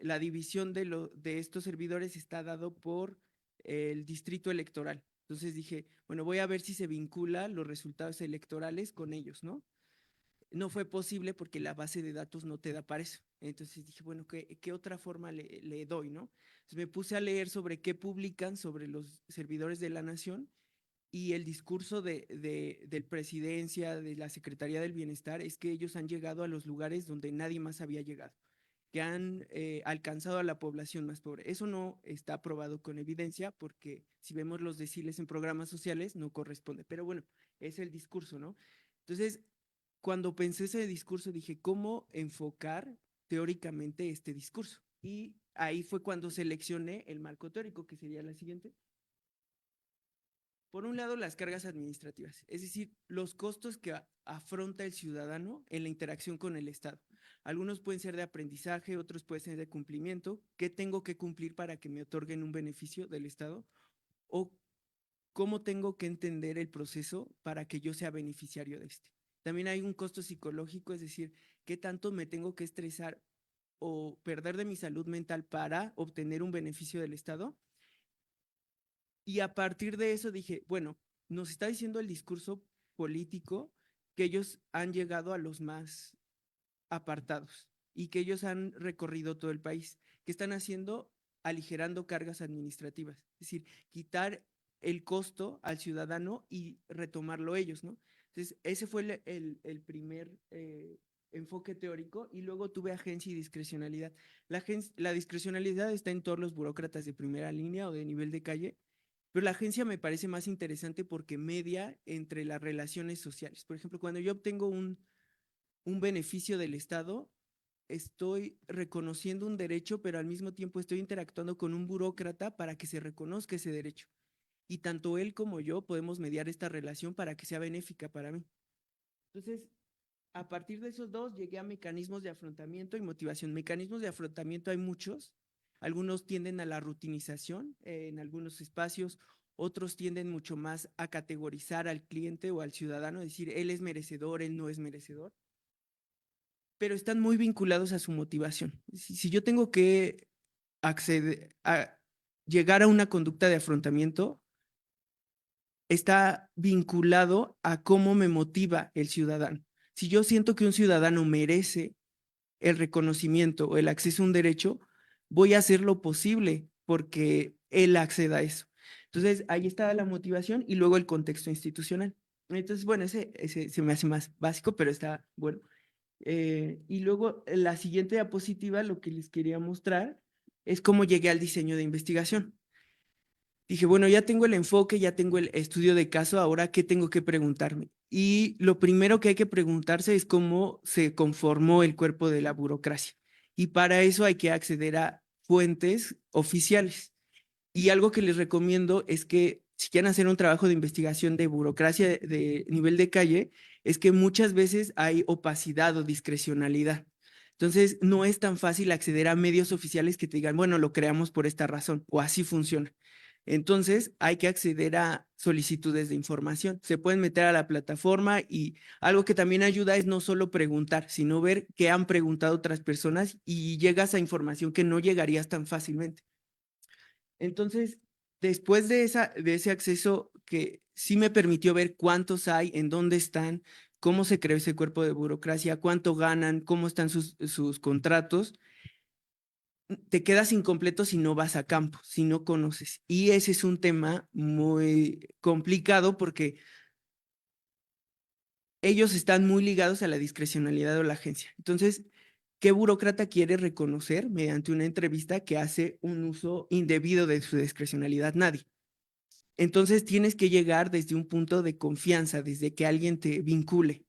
la división de estos servidores está dado por el distrito electoral. Entonces dije, bueno, voy a ver si se vincula los resultados electorales con ellos, ¿no? No fue posible porque la base de datos no te da para eso. Entonces dije, bueno, ¿qué otra forma le doy, no? Entonces me puse a leer sobre qué publican sobre los servidores de la nación y el discurso del presidencia, de la Secretaría del Bienestar, es que ellos han llegado a los lugares donde nadie más había llegado, que han alcanzado a la población más pobre. Eso no está probado con evidencia porque si vemos los deciles en programas sociales no corresponde, pero bueno, es el discurso, ¿no? Entonces, cuando pensé ese discurso dije, ¿cómo enfocar teóricamente este discurso? Y ahí fue cuando seleccioné el marco teórico, que sería la siguiente. Por un lado, las cargas administrativas, es decir, los costos que afronta el ciudadano en la interacción con el Estado. Algunos pueden ser de aprendizaje, otros pueden ser de cumplimiento. ¿Qué tengo que cumplir para que me otorguen un beneficio del Estado? ¿O cómo tengo que entender el proceso para que yo sea beneficiario de este? También hay un costo psicológico, es decir, ¿qué tanto me tengo que estresar o perder de mi salud mental para obtener un beneficio del Estado? Y a partir de eso dije, bueno, nos está diciendo el discurso político que ellos han llegado a los más apartados y que ellos han recorrido todo el país. ¿Qué están haciendo? Aligerando cargas administrativas, es decir, quitar el costo al ciudadano y retomarlo ellos, ¿no? Entonces, ese fue el primer enfoque teórico y luego tuve agencia y discrecionalidad. La discrecionalidad está en todos los burócratas de primera línea o de nivel de calle, pero la agencia me parece más interesante porque media entre las relaciones sociales. Por ejemplo, cuando yo obtengo un beneficio del Estado, estoy reconociendo un derecho, pero al mismo tiempo estoy interactuando con un burócrata para que se reconozca ese derecho. Y tanto él como yo podemos mediar esta relación para que sea benéfica para mí. Entonces, a partir de esos dos, llegué a mecanismos de afrontamiento y motivación. Mecanismos de afrontamiento hay muchos. Algunos tienden a la rutinización en algunos espacios, otros tienden mucho más a categorizar al cliente o al ciudadano, decir, él es merecedor, él no es merecedor, pero están muy vinculados a su motivación. Si yo tengo que acceder a llegar a una conducta de afrontamiento, está vinculado a cómo me motiva el ciudadano. Si yo siento que un ciudadano merece el reconocimiento o el acceso a un derecho, voy a hacer lo posible porque él acceda a eso. Entonces, ahí está la motivación y luego el contexto institucional. Entonces, bueno, ese se me hace más básico, pero está bueno. Y luego, la siguiente diapositiva, lo que les quería mostrar es cómo llegué al diseño de investigación. Dije, bueno, ya tengo el enfoque, ya tengo el estudio de caso, ahora, ¿qué tengo que preguntarme? Y lo primero que hay que preguntarse es cómo se conformó el cuerpo de la burocracia. Y para eso hay que acceder a fuentes oficiales. Y algo que les recomiendo es que si quieren hacer un trabajo de investigación de burocracia de nivel de calle, es que muchas veces hay opacidad o discrecionalidad. Entonces, no es tan fácil acceder a medios oficiales que te digan, bueno, lo creamos por esta razón o así funciona. Entonces, hay que acceder a solicitudes de información. Se pueden meter a la plataforma y algo que también ayuda es no solo preguntar, sino ver qué han preguntado otras personas y llegas a información que no llegarías tan fácilmente. Entonces, después de ese acceso que sí me permitió ver cuántos hay, en dónde están, cómo se creó ese cuerpo de burocracia, cuánto ganan, cómo están sus contratos, te quedas incompleto si no vas a campo, si no conoces. Y ese es un tema muy complicado porque ellos están muy ligados a la discrecionalidad de la agencia. Entonces, ¿qué burócrata quiere reconocer mediante una entrevista que hace un uso indebido de su discrecionalidad? Nadie. Entonces, tienes que llegar desde un punto de confianza, desde que alguien te vincule.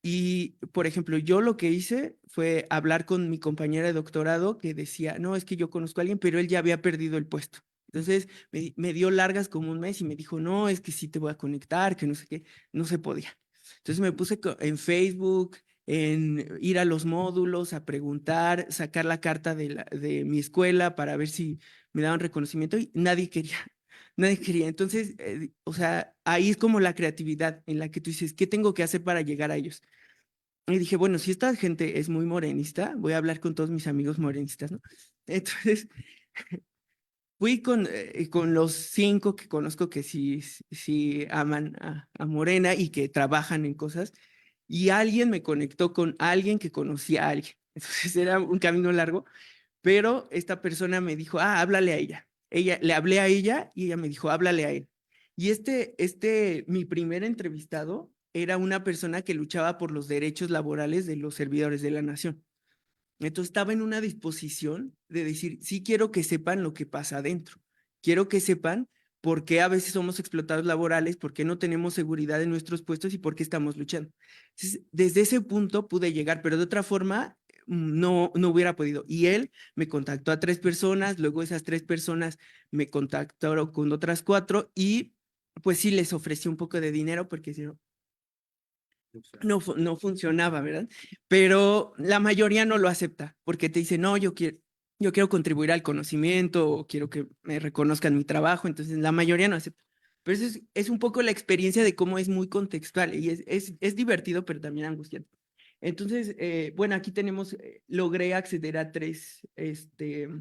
Y, por ejemplo, yo lo que hice fue hablar con mi compañera de doctorado que decía, no, es que yo conozco a alguien, pero él ya había perdido el puesto. Entonces, me dio largas como un mes y me dijo, no, es que sí te voy a conectar, que no sé qué, no se podía. Entonces me puse en Facebook, en ir a los módulos, a preguntar, sacar la carta de mi escuela para ver si me daban reconocimiento y nadie quería. Nadie quería. Entonces, o sea, ahí es como la creatividad en la que tú dices, ¿qué tengo que hacer para llegar a ellos? Y dije, bueno, si esta gente es muy morenista, voy a hablar con todos mis amigos morenistas, ¿no? Entonces, fui con los 5 que conozco que sí aman a Morena y que trabajan en cosas, y alguien me conectó con alguien que conocía a alguien. Entonces era un camino largo, pero esta persona me dijo, háblale a ella. Le hablé a ella y ella me dijo, háblale a él. Y mi primer entrevistado era una persona que luchaba por los derechos laborales de los servidores de la nación. Entonces estaba en una disposición de decir, sí quiero que sepan lo que pasa adentro. Quiero que sepan por qué a veces somos explotados laborales, por qué no tenemos seguridad en nuestros puestos y por qué estamos luchando. Entonces, desde ese punto pude llegar, pero de otra forma no hubiera podido. Y él me contactó a 3 personas, luego esas 3 personas me contactaron con otras 4 y pues sí les ofrecí un poco de dinero porque si no, no funcionaba, ¿verdad? Pero la mayoría no lo acepta porque te dice, no, yo quiero contribuir al conocimiento o quiero que me reconozcan mi trabajo, entonces la mayoría no acepta. Pero eso es un poco la experiencia de cómo es muy contextual y es divertido, pero también angustiante. Entonces, bueno, aquí tenemos, logré acceder a 3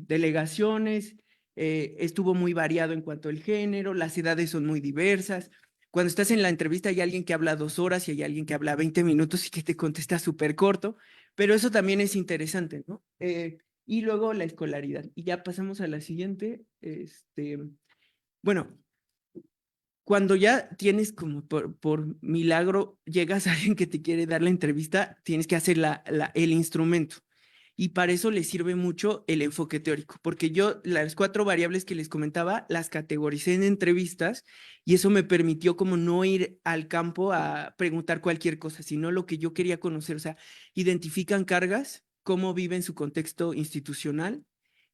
delegaciones, estuvo muy variado en cuanto al género, las edades son muy diversas. Cuando estás en la entrevista hay alguien que habla 2 horas y hay alguien que habla 20 minutos y que te contesta súper corto, pero eso también es interesante, ¿no? Y luego la escolaridad. Y ya pasamos a la siguiente. Bueno, cuando ya tienes como por milagro, llegas a alguien que te quiere dar la entrevista, tienes que hacer el instrumento. Y para eso les sirve mucho el enfoque teórico, porque yo las 4 variables que les comentaba las categoricé en entrevistas y eso me permitió como no ir al campo a preguntar cualquier cosa, sino lo que yo quería conocer, o sea, identifican cargas, cómo viven su contexto institucional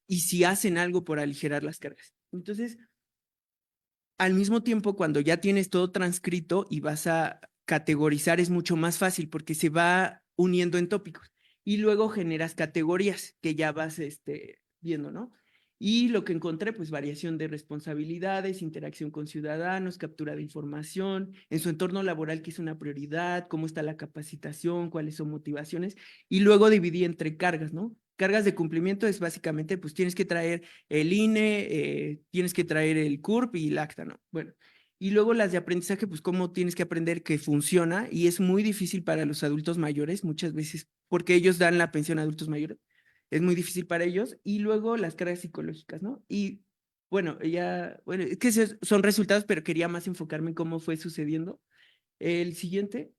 y si hacen algo por aligerar las cargas. Entonces, al mismo tiempo, cuando ya tienes todo transcrito y vas a categorizar, es mucho más fácil porque se va uniendo en tópicos. Y luego generas categorías que ya vas viendo, ¿no? Y lo que encontré, pues variación de responsabilidades, interacción con ciudadanos, captura de información, en su entorno laboral, que es una prioridad, cómo está la capacitación, cuáles son motivaciones, y luego dividí entre cargas, ¿no? Cargas de cumplimiento es básicamente, pues tienes que traer el INE, tienes que traer el CURP y el acta, ¿no? Bueno, y luego las de aprendizaje, pues cómo tienes que aprender que funciona y es muy difícil para los adultos mayores, muchas veces, porque ellos dan la pensión a adultos mayores, es muy difícil para ellos, y luego las cargas psicológicas, ¿no? Y bueno, es que esos son resultados, pero quería más enfocarme en cómo fue sucediendo. El siguiente,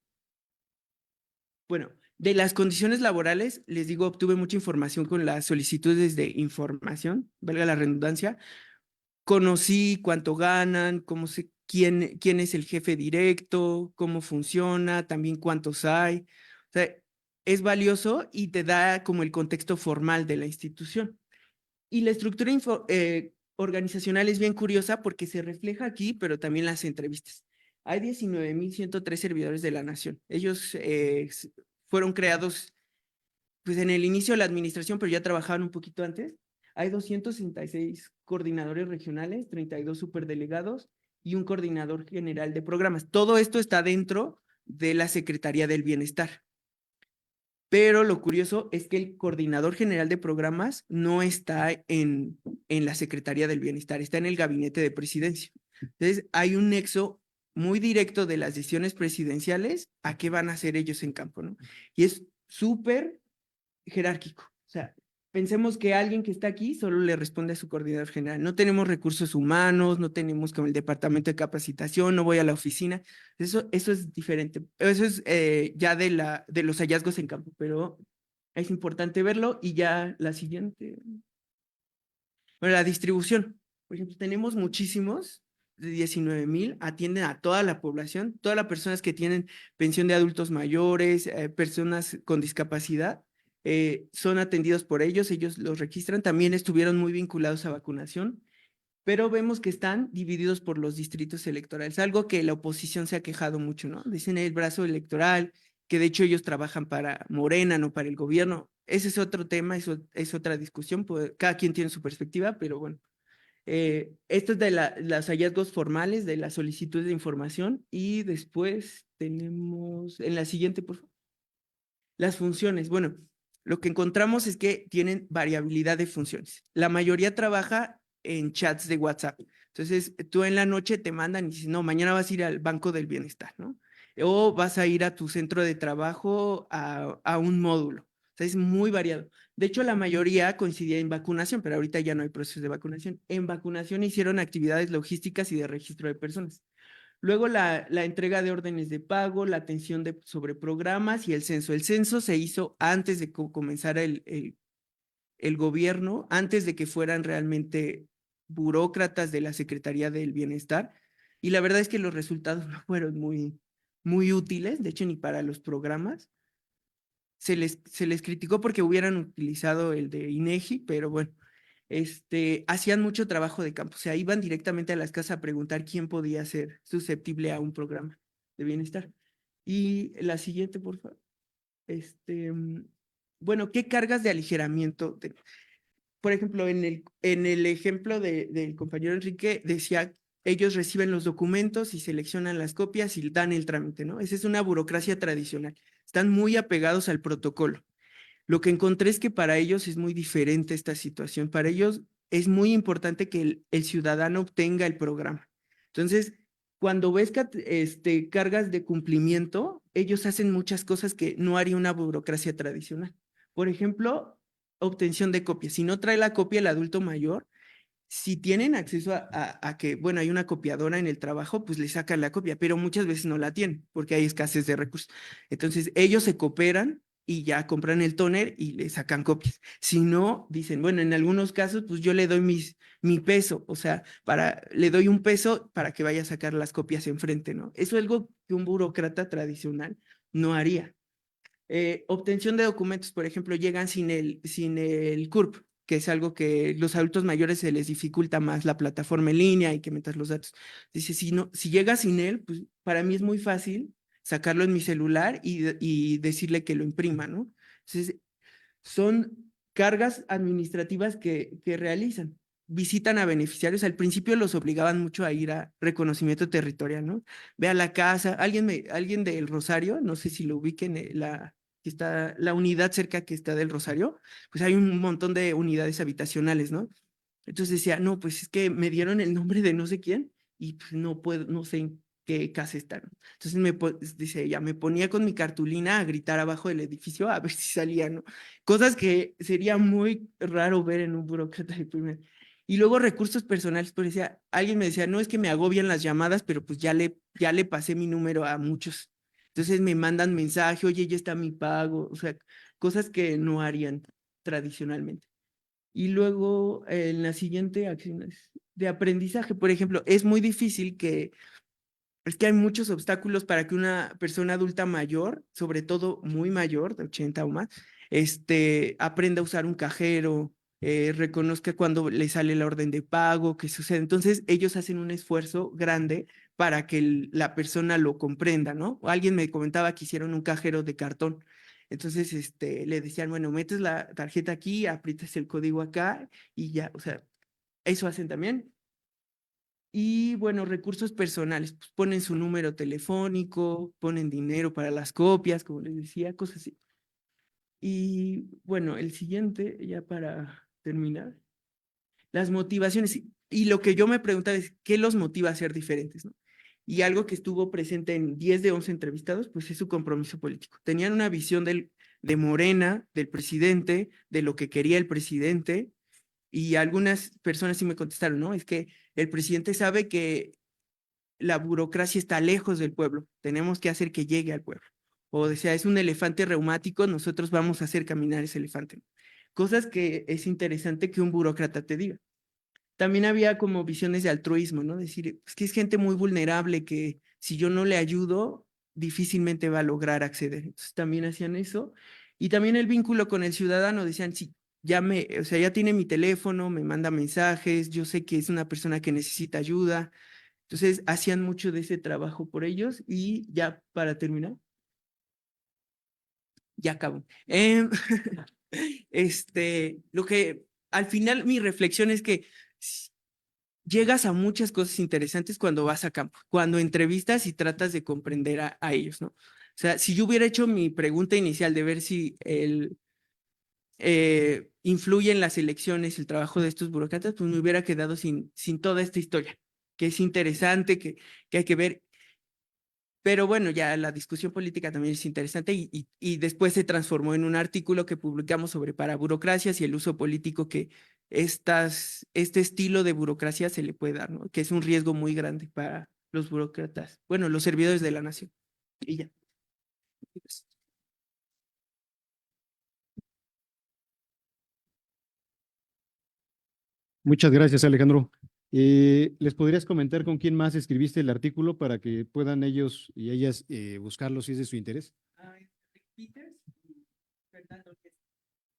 bueno, de las condiciones laborales, les digo, obtuve mucha información con las solicitudes de información, valga la redundancia. Conocí cuánto ganan, quién es el jefe directo, cómo funciona, también cuántos hay. O sea, es valioso y te da como el contexto formal de la institución. Y la estructura organizacional es bien curiosa porque se refleja aquí, pero también en las entrevistas. Hay 19,103 servidores de la nación. Ellos fueron creados pues en el inicio de la administración, pero ya trabajaban un poquito antes. Hay 266 coordinadores regionales, 32 superdelegados y un coordinador general de programas. Todo esto está dentro de la Secretaría del Bienestar. Pero lo curioso es que el coordinador general de programas no está en la Secretaría del Bienestar, está en el gabinete de presidencia. Entonces, hay un nexo muy directo de las decisiones presidenciales a qué van a hacer ellos en campo, ¿no? Y es súper jerárquico. O sea, pensemos que alguien que está aquí solo le responde a su coordinador general. No tenemos recursos humanos, no tenemos como el departamento de capacitación, no voy a la oficina. Eso es diferente. Eso es ya de los hallazgos en campo, pero es importante verlo. Y ya la siguiente. Bueno, la distribución. Por ejemplo, tenemos muchísimos de 19,000, atienden a toda la población, todas las personas que tienen pensión de adultos mayores, personas con discapacidad, son atendidos por ellos los registran, también estuvieron muy vinculados a vacunación, pero vemos que están divididos por los distritos electorales, algo que la oposición se ha quejado mucho, ¿no? Dicen el brazo electoral, que de hecho ellos trabajan para Morena, no para el gobierno. Ese es otro tema, eso es otra discusión, pues, cada quien tiene su perspectiva, pero bueno. Esto es de los hallazgos formales de la solicitud de información y después tenemos, en la siguiente, por favor, las funciones. Bueno, lo que encontramos es que tienen variabilidad de funciones. La mayoría trabaja en chats de WhatsApp. Entonces, tú en la noche te mandan y dices, no, mañana vas a ir al Banco del Bienestar, ¿no? O vas a ir a tu centro de trabajo a un módulo. O sea, es muy variado. De hecho, la mayoría coincidía en vacunación, pero ahorita ya no hay procesos de vacunación. En vacunación hicieron actividades logísticas y de registro de personas. Luego la entrega de órdenes de pago, la atención sobre programas y el censo. El censo se hizo antes de que comenzara el gobierno, antes de que fueran realmente burócratas de la Secretaría del Bienestar. Y la verdad es que los resultados no fueron muy útiles, de hecho ni para los programas. Se les criticó porque hubieran utilizado el de INEGI, pero bueno, hacían mucho trabajo de campo, o sea, iban directamente a las casas a preguntar quién podía ser susceptible a un programa de bienestar. Y la siguiente, por favor. Bueno, ¿qué cargas de aligeramiento? Por ejemplo, en el ejemplo del compañero Enrique, decía, ellos reciben los documentos y seleccionan las copias y dan el trámite, ¿no? Esa es una burocracia tradicional. Están muy apegados al protocolo. Lo que encontré es que para ellos es muy diferente esta situación. Para ellos es muy importante que el ciudadano obtenga el programa. Entonces, cuando ves cargas de cumplimiento, ellos hacen muchas cosas que no haría una burocracia tradicional. Por ejemplo, obtención de copias. Si no trae la copia el adulto mayor, si tienen acceso a que, bueno, hay una copiadora en el trabajo, pues le sacan la copia, pero muchas veces no la tienen porque hay escasez de recursos. Entonces, ellos se cooperan y ya compran el tóner y le sacan copias. Si no, dicen, bueno, en algunos casos, pues yo le doy mi peso, o sea, le doy un peso para que vaya a sacar las copias enfrente, ¿no? Eso es algo que un burócrata tradicional no haría. Obtención de documentos, por ejemplo, llegan sin el CURP, que es algo que los adultos mayores se les dificulta más la plataforma en línea y que metas los datos. Dice, si llega sin él, pues para mí es muy fácil sacarlo en mi celular y decirle que lo imprima, ¿no? Entonces, son cargas administrativas que realizan. Visitan a beneficiarios. Al principio los obligaban mucho a ir a reconocimiento territorial, ¿no? Ve a la casa. Alguien del Rosario, no sé si lo ubiquen, que está la unidad cerca que está del Rosario, pues hay un montón de unidades habitacionales, ¿no? Entonces decía, no, pues es que me dieron el nombre de no sé quién y pues no puedo, no sé en qué casa están. Entonces dice ella, me ponía con mi cartulina a gritar abajo del edificio a ver si salía, ¿no? Cosas que sería muy raro ver en un burócrata de primer. Y luego recursos personales, pues decía, alguien me decía, no es que me agobian las llamadas, pero pues ya le pasé mi número a muchos. Entonces me mandan mensaje, oye, ya está mi pago, o sea, cosas que no harían tradicionalmente. Y luego en la siguiente acciones de aprendizaje, por ejemplo, es muy difícil es que hay muchos obstáculos para que una persona adulta mayor, sobre todo muy mayor, de 80 o más, aprenda a usar un cajero, reconozca cuando le sale la orden de pago, qué sucede. Entonces, ellos hacen un esfuerzo grande para que la persona lo comprenda, ¿no? O alguien me comentaba que hicieron un cajero de cartón. Entonces, le decían, bueno, metes la tarjeta aquí, aprietas el código acá y ya, o sea, eso hacen también. Y bueno, recursos personales, pues ponen su número telefónico, ponen dinero para las copias, como les decía, cosas así. Y bueno, el siguiente, ya para terminar, las motivaciones. Y lo que yo me preguntaba es, ¿qué los motiva a ser diferentes, no? Y algo que estuvo presente en 10 de 11 entrevistados, pues es su compromiso político. Tenían una visión de Morena, del presidente, de lo que quería el presidente, y algunas personas sí me contestaron, ¿no? Es que el presidente sabe que la burocracia está lejos del pueblo, tenemos que hacer que llegue al pueblo. O decía, es un elefante reumático, nosotros vamos a hacer caminar ese elefante. Cosas que es interesante que un burócrata te diga. También había como visiones de altruismo, ¿no? Decir, es que es gente muy vulnerable que si yo no le ayudo, difícilmente va a lograr acceder. Entonces también hacían eso. Y también el vínculo con el ciudadano, decían, sí, o sea, ya tiene mi teléfono, me manda mensajes, yo sé que es una persona que necesita ayuda. Entonces hacían mucho de ese trabajo por ellos y ya para terminar, ya acabo. Lo que al final mi reflexión es que llegas a muchas cosas interesantes cuando vas a campo, cuando entrevistas y tratas de comprender a ellos, ¿no? O sea, si yo hubiera hecho mi pregunta inicial de ver influye en las elecciones el trabajo de estos burócratas, pues me hubiera quedado sin toda esta historia, que es interesante, que hay que ver. Pero bueno, ya la discusión política también es interesante y después se transformó en un artículo que publicamos sobre paraburocracias y el uso político que este estilo de burocracia se le puede dar, ¿no? Que es un riesgo muy grande para los burócratas, bueno, los servidores de la nación. Y ya. Muchas gracias, Alejandro. ¿Les podrías comentar con quién más escribiste el artículo para que puedan ellos y ellas buscarlo si es de su interés? Peters y Fernando.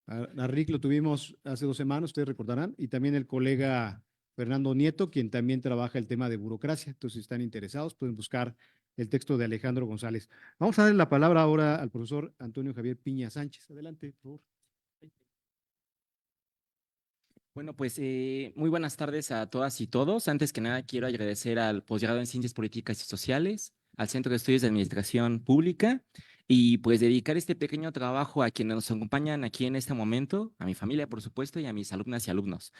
A Rick lo tuvimos hace 2 semanas, ustedes recordarán, y también el colega Fernando Nieto, quien también trabaja el tema de burocracia. Entonces, si están interesados, pueden buscar el texto de Alejandro González. Vamos a darle la palabra ahora al profesor Antonio Javier Piña Sánchez. Adelante, por favor. Bueno, pues muy buenas tardes a todas y todos. Antes que nada, quiero agradecer al posgrado en Ciencias Políticas y Sociales, al Centro de Estudios de Administración Pública y pues dedicar este pequeño trabajo a quienes nos acompañan aquí en este momento, a mi familia, por supuesto, y a mis alumnas y alumnos.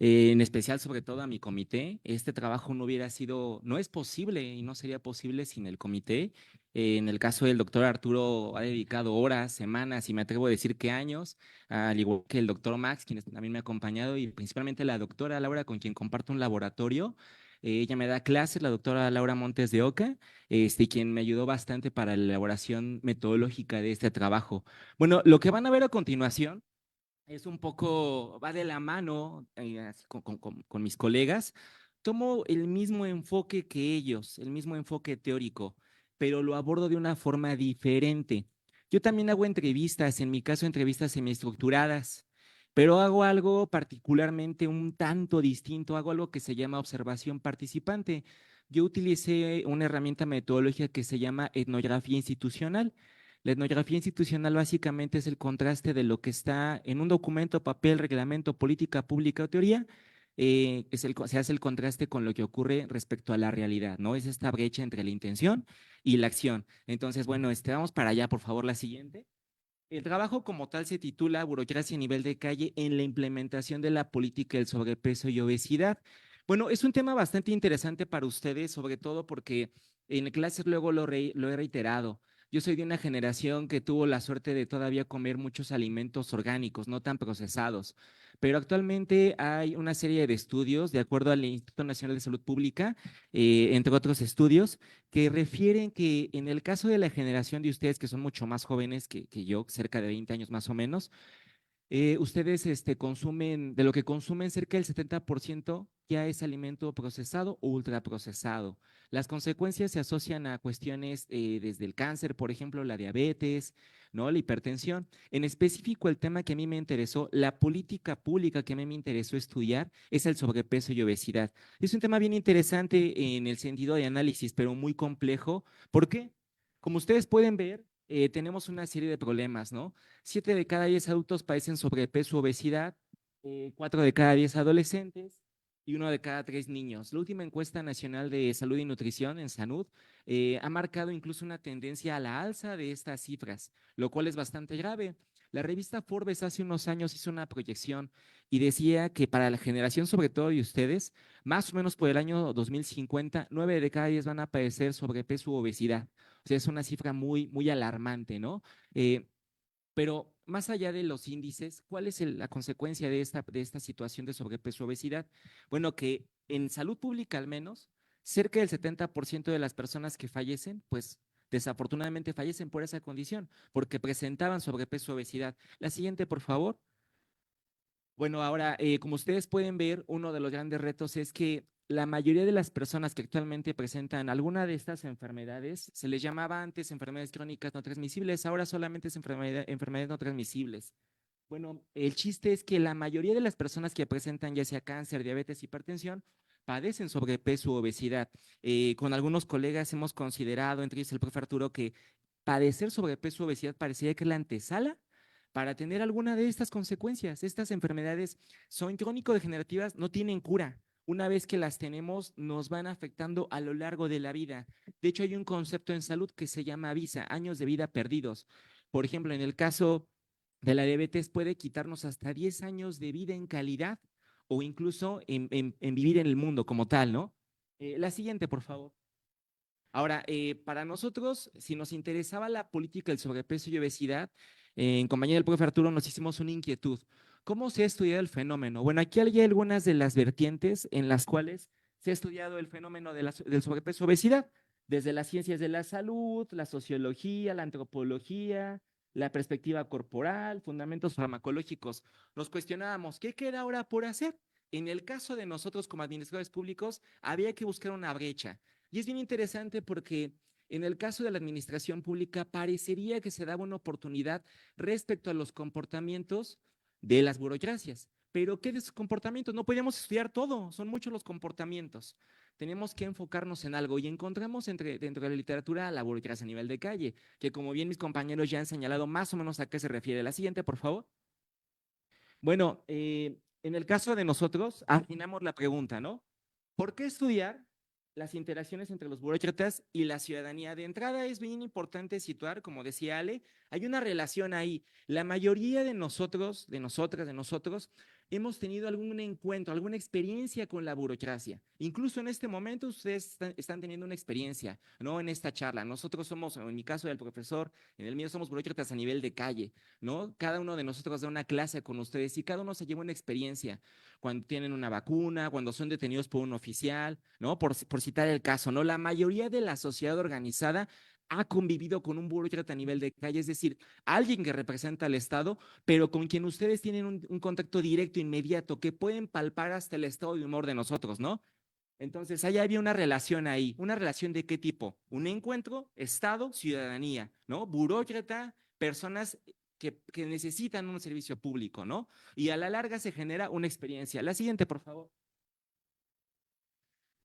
En especial, sobre todo, a mi comité. Este trabajo no hubiera sido, no es posible y no sería posible sin el comité. En el caso del doctor Arturo ha dedicado horas, semanas y me atrevo a decir que años, al igual que el doctor Max, quien también me ha acompañado, y principalmente la doctora Laura, con quien comparto un laboratorio. Ella me da clases, la doctora Laura Montes de Oca, quien me ayudó bastante para la elaboración metodológica de este trabajo. Bueno, lo que van a ver a continuación es un poco, va de la mano así con mis colegas. Tomo el mismo enfoque que ellos, el mismo enfoque teórico, pero lo abordo de una forma diferente. Yo también hago entrevistas, en mi caso entrevistas semiestructuradas, pero hago algo particularmente un tanto distinto, hago algo que se llama observación participante. Yo utilicé una herramienta metodológica que se llama etnografía institucional. La etnografía institucional básicamente es el contraste de lo que está en un documento, papel, reglamento, política pública o teoría. Se hace el contraste con lo que ocurre respecto a la realidad, ¿no? Es esta brecha entre la intención y la acción. Entonces, bueno, vamos para allá, por favor, la siguiente. El trabajo como tal se titula Burocracia a nivel de calle en la implementación de la política del sobrepeso y obesidad. Bueno, es un tema bastante interesante para ustedes, sobre todo porque en clases luego lo he reiterado. Yo soy de una generación que tuvo la suerte de todavía comer muchos alimentos orgánicos, no tan procesados. Pero actualmente hay una serie de estudios, de acuerdo al Instituto Nacional de Salud Pública, entre otros estudios, que refieren que en el caso de la generación de ustedes, que son mucho más jóvenes que yo, cerca de 20 años más o menos, ustedes consumen, de lo que consumen, cerca del 70% ya es alimento procesado o ultraprocesado. Las consecuencias se asocian a cuestiones desde el cáncer, por ejemplo, la diabetes, ¿no? La hipertensión. En específico, el tema que a mí me interesó, la política pública que a mí me interesó estudiar es el sobrepeso y obesidad. Es un tema bien interesante en el sentido de análisis, pero muy complejo. ¿Por qué? Como ustedes pueden ver, tenemos una serie de problemas, ¿no? 7 de cada 10 adultos padecen sobrepeso u obesidad, 4 de cada 10 adolescentes y 1 de cada 3 niños. La última encuesta nacional de salud y nutrición en Sanud ha marcado incluso una tendencia a la alza de estas cifras, lo cual es bastante grave. La revista Forbes hace unos años hizo una proyección y decía que para la generación, sobre todo de ustedes, más o menos por el año 2050, 9 de cada 10 van a padecer sobrepeso u obesidad. O sea, es una cifra muy, muy alarmante, ¿no? Pero más allá de los índices, ¿cuál es la consecuencia de esta situación de sobrepeso obesidad? Bueno, que en salud pública al menos, cerca del 70% de las personas que fallecen, pues desafortunadamente fallecen por esa condición, porque presentaban sobrepeso obesidad. La siguiente, por favor. Bueno, ahora, como ustedes pueden ver, uno de los grandes retos es que la mayoría de las personas que actualmente presentan alguna de estas enfermedades, se les llamaba antes enfermedades crónicas no transmisibles, ahora solamente es enfermedades no transmisibles. Bueno, el chiste es que la mayoría de las personas que presentan ya sea cáncer, diabetes, hipertensión, padecen sobrepeso u obesidad. Con algunos colegas hemos considerado, entre ellos el profe Arturo, que padecer sobrepeso u obesidad parecía que es la antesala para tener alguna de estas consecuencias. Estas enfermedades son crónico-degenerativas, no tienen cura. Una vez que las tenemos, nos van afectando a lo largo de la vida. De hecho, hay un concepto en salud que se llama VISA, años de vida perdidos. Por ejemplo, en el caso de la diabetes puede quitarnos hasta 10 años de vida en calidad o incluso en vivir en el mundo como tal, ¿no? La siguiente, por favor. Ahora, para nosotros, si nos interesaba la política del sobrepeso y obesidad, en compañía del profe Arturo nos hicimos una inquietud. ¿Cómo se ha estudiado el fenómeno? Bueno, aquí hay algunas de las vertientes en las cuales se ha estudiado el fenómeno del sobrepeso y obesidad, desde las ciencias de la salud, la sociología, la antropología, la perspectiva corporal, fundamentos farmacológicos. Nos cuestionábamos, ¿qué queda ahora por hacer? En el caso de nosotros como administradores públicos, había que buscar una brecha. Y es bien interesante porque en el caso de la administración pública parecería que se daba una oportunidad respecto a los comportamientos de las burocracias. Pero ¿qué de esos comportamientos? No podíamos estudiar todo, son muchos los comportamientos. Tenemos que enfocarnos en algo y encontramos dentro de la literatura la burocracia a nivel de calle, que como bien mis compañeros ya han señalado más o menos a qué se refiere. La siguiente, por favor. Bueno, en el caso de nosotros, afinamos la pregunta, ¿no? ¿Por qué estudiar las interacciones entre los burócratas y la ciudadanía? De entrada es bien importante situar, como decía Ale, hay una relación ahí. La mayoría de nosotros, de nosotras, de nosotros, hemos tenido algún encuentro, alguna experiencia con la burocracia. Incluso en este momento ustedes están teniendo una experiencia, ¿no? En esta charla. Nosotros somos, en mi caso del profesor, en el mío somos burócratas a nivel de calle, ¿no? Cada uno de nosotros da una clase con ustedes y cada uno se lleva una experiencia. Cuando tienen una vacuna, cuando son detenidos por un oficial, ¿no? Por citar el caso, ¿no? La mayoría de la sociedad organizada ha convivido con un burócrata a nivel de calle, es decir, alguien que representa al Estado, pero con quien ustedes tienen un contacto directo, inmediato, que pueden palpar hasta el estado de humor de nosotros, ¿no? Entonces, ahí había una relación ahí. ¿Una relación de qué tipo? Un encuentro, Estado, ciudadanía, ¿no? Burócrata, personas que necesitan un servicio público, ¿no? Y a la larga se genera una experiencia. La siguiente, por favor.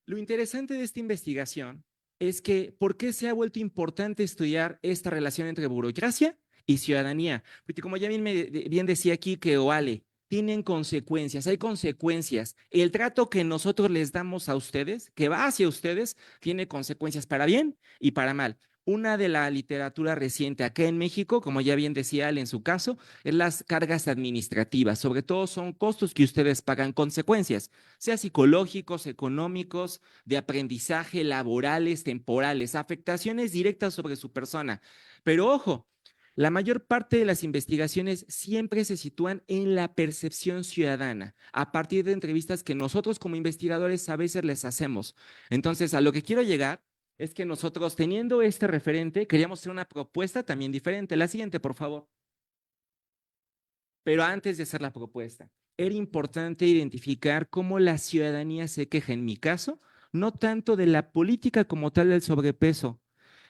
Lo interesante de esta investigación es que, ¿por qué se ha vuelto importante estudiar esta relación entre burocracia y ciudadanía? Porque como ya bien decía aquí que Oale, tienen consecuencias, hay consecuencias. El trato que nosotros les damos a ustedes, que va hacia ustedes, tiene consecuencias para bien y para mal. Una de la literatura reciente acá en México, como ya bien decía Ale en su caso, es las cargas administrativas. Sobre todo son costos que ustedes pagan, consecuencias, sea psicológicos, económicos, de aprendizaje, laborales, temporales, afectaciones directas sobre su persona. Pero ojo, la mayor parte de las investigaciones siempre se sitúan en la percepción ciudadana, a partir de entrevistas que nosotros como investigadores a veces les hacemos. Entonces, a lo que quiero llegar es que nosotros, teniendo este referente, queríamos hacer una propuesta también diferente. La siguiente, por favor. Pero antes de hacer la propuesta, era importante identificar cómo la ciudadanía se queja, en mi caso, no tanto de la política como tal del sobrepeso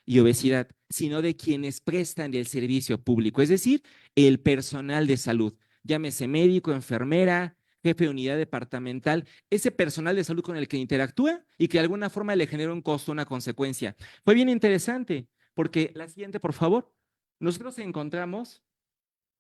y obesidad, sino de quienes prestan el servicio público, es decir, el personal de salud, llámese médico, enfermera, jefe de unidad departamental, ese personal de salud con el que interactúa y que de alguna forma le genera un costo, una consecuencia. Fue bien interesante, porque la siguiente, por favor, nosotros encontramos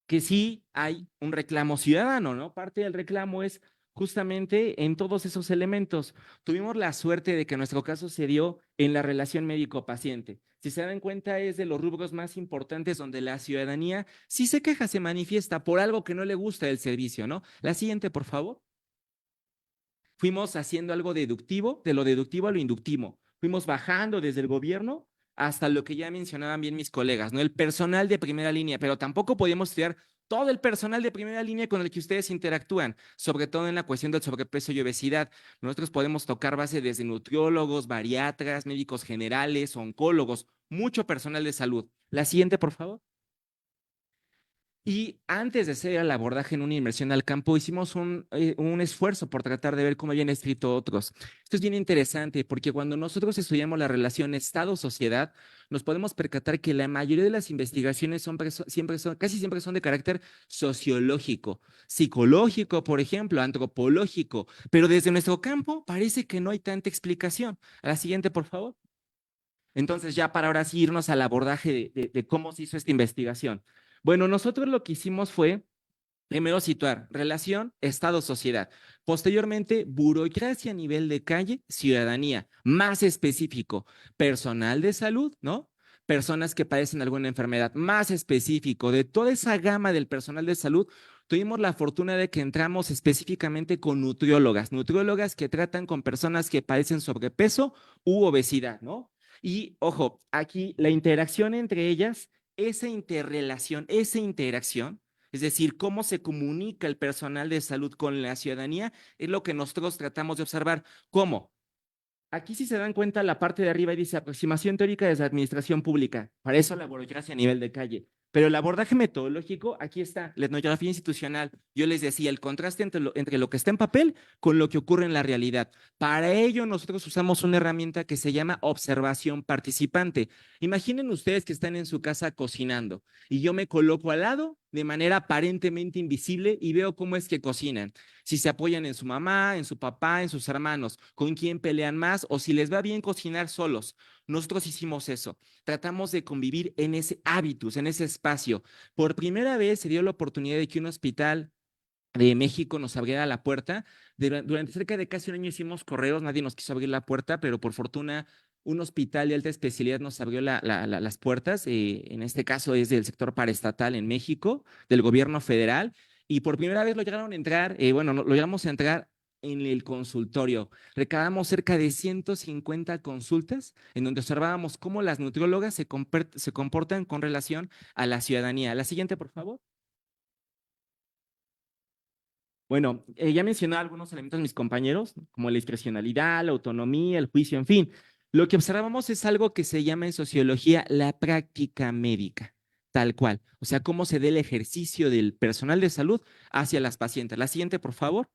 que sí hay un reclamo ciudadano, ¿no? Parte del reclamo es justamente en todos esos elementos. Tuvimos la suerte de que nuestro caso se dio en la relación médico-paciente. Si se dan cuenta, es de los rubros más importantes donde la ciudadanía sí se queja, se manifiesta por algo que no le gusta del servicio, ¿no? La siguiente, por favor. Fuimos haciendo algo deductivo, de lo deductivo a lo inductivo. Fuimos bajando desde el gobierno hasta lo que ya mencionaban bien mis colegas, ¿no? El personal de primera línea, pero tampoco podíamos estudiar todo el personal de primera línea con el que ustedes interactúan, sobre todo en la cuestión del sobrepeso y obesidad. Nosotros podemos tocar base desde nutriólogos, bariatras, médicos generales, oncólogos, mucho personal de salud. La siguiente, por favor. Y antes de hacer el abordaje en una inmersión al campo, hicimos un esfuerzo por tratar de ver cómo habían escrito otros. Esto es bien interesante porque cuando nosotros estudiamos la relación Estado-sociedad, nos podemos percatar que la mayoría de las investigaciones casi siempre son de carácter sociológico, psicológico, por ejemplo, antropológico, pero desde nuestro campo parece que no hay tanta explicación. A la siguiente, por favor. Entonces, ya para ahora sí irnos al abordaje de cómo se hizo esta investigación. Bueno, nosotros lo que hicimos fue, primero situar relación Estado-sociedad, posteriormente burocracia a nivel de calle, ciudadanía, más específico, personal de salud, ¿no? personas que padecen alguna enfermedad. Más específico, de toda esa gama del personal de salud, tuvimos la fortuna de que entramos específicamente con nutriólogas que tratan con personas que padecen sobrepeso u obesidad, ¿no? Y ojo, aquí la interacción entre ellas, esa interrelación, esa interacción, es decir, cómo se comunica el personal de salud con la ciudadanía, es lo que nosotros tratamos de observar. ¿Cómo? Aquí si se dan cuenta, la parte de arriba dice aproximación teórica desde la administración pública. Para eso la burocracia a nivel de calle. Pero el abordaje metodológico, aquí está, la etnografía institucional. Yo les decía, el contraste entre lo que está en papel con lo que ocurre en la realidad. Para ello, nosotros usamos una herramienta que se llama observación participante. Imaginen ustedes que están en su casa cocinando y yo me coloco al lado de manera aparentemente invisible y veo cómo es que cocinan. Si se apoyan en su mamá, en su papá, en sus hermanos, con quién pelean más o si les va bien cocinar solos. Nosotros hicimos eso. Tratamos de convivir en ese hábitus, en ese espacio. Por primera vez se dio la oportunidad de que un hospital de México nos abriera la puerta. Durante cerca de casi un año hicimos correos, nadie nos quiso abrir la puerta, pero por fortuna un hospital de alta especialidad nos abrió las puertas. En este caso es del sector paraestatal en México, del gobierno federal. Y por primera vez lo llegaron a entrar, lo llegamos a entrar en el consultorio. Recabamos cerca de 150 consultas en donde observábamos cómo las nutriólogas se comportan con relación a la ciudadanía. La siguiente, por favor. Bueno, ya mencioné algunos elementos mis compañeros, como la discrecionalidad, la autonomía, el juicio, en fin. Lo que observamos es algo que se llama en sociología la práctica médica, tal cual. O sea, cómo se da el ejercicio del personal de salud hacia las pacientes. La siguiente, por favor.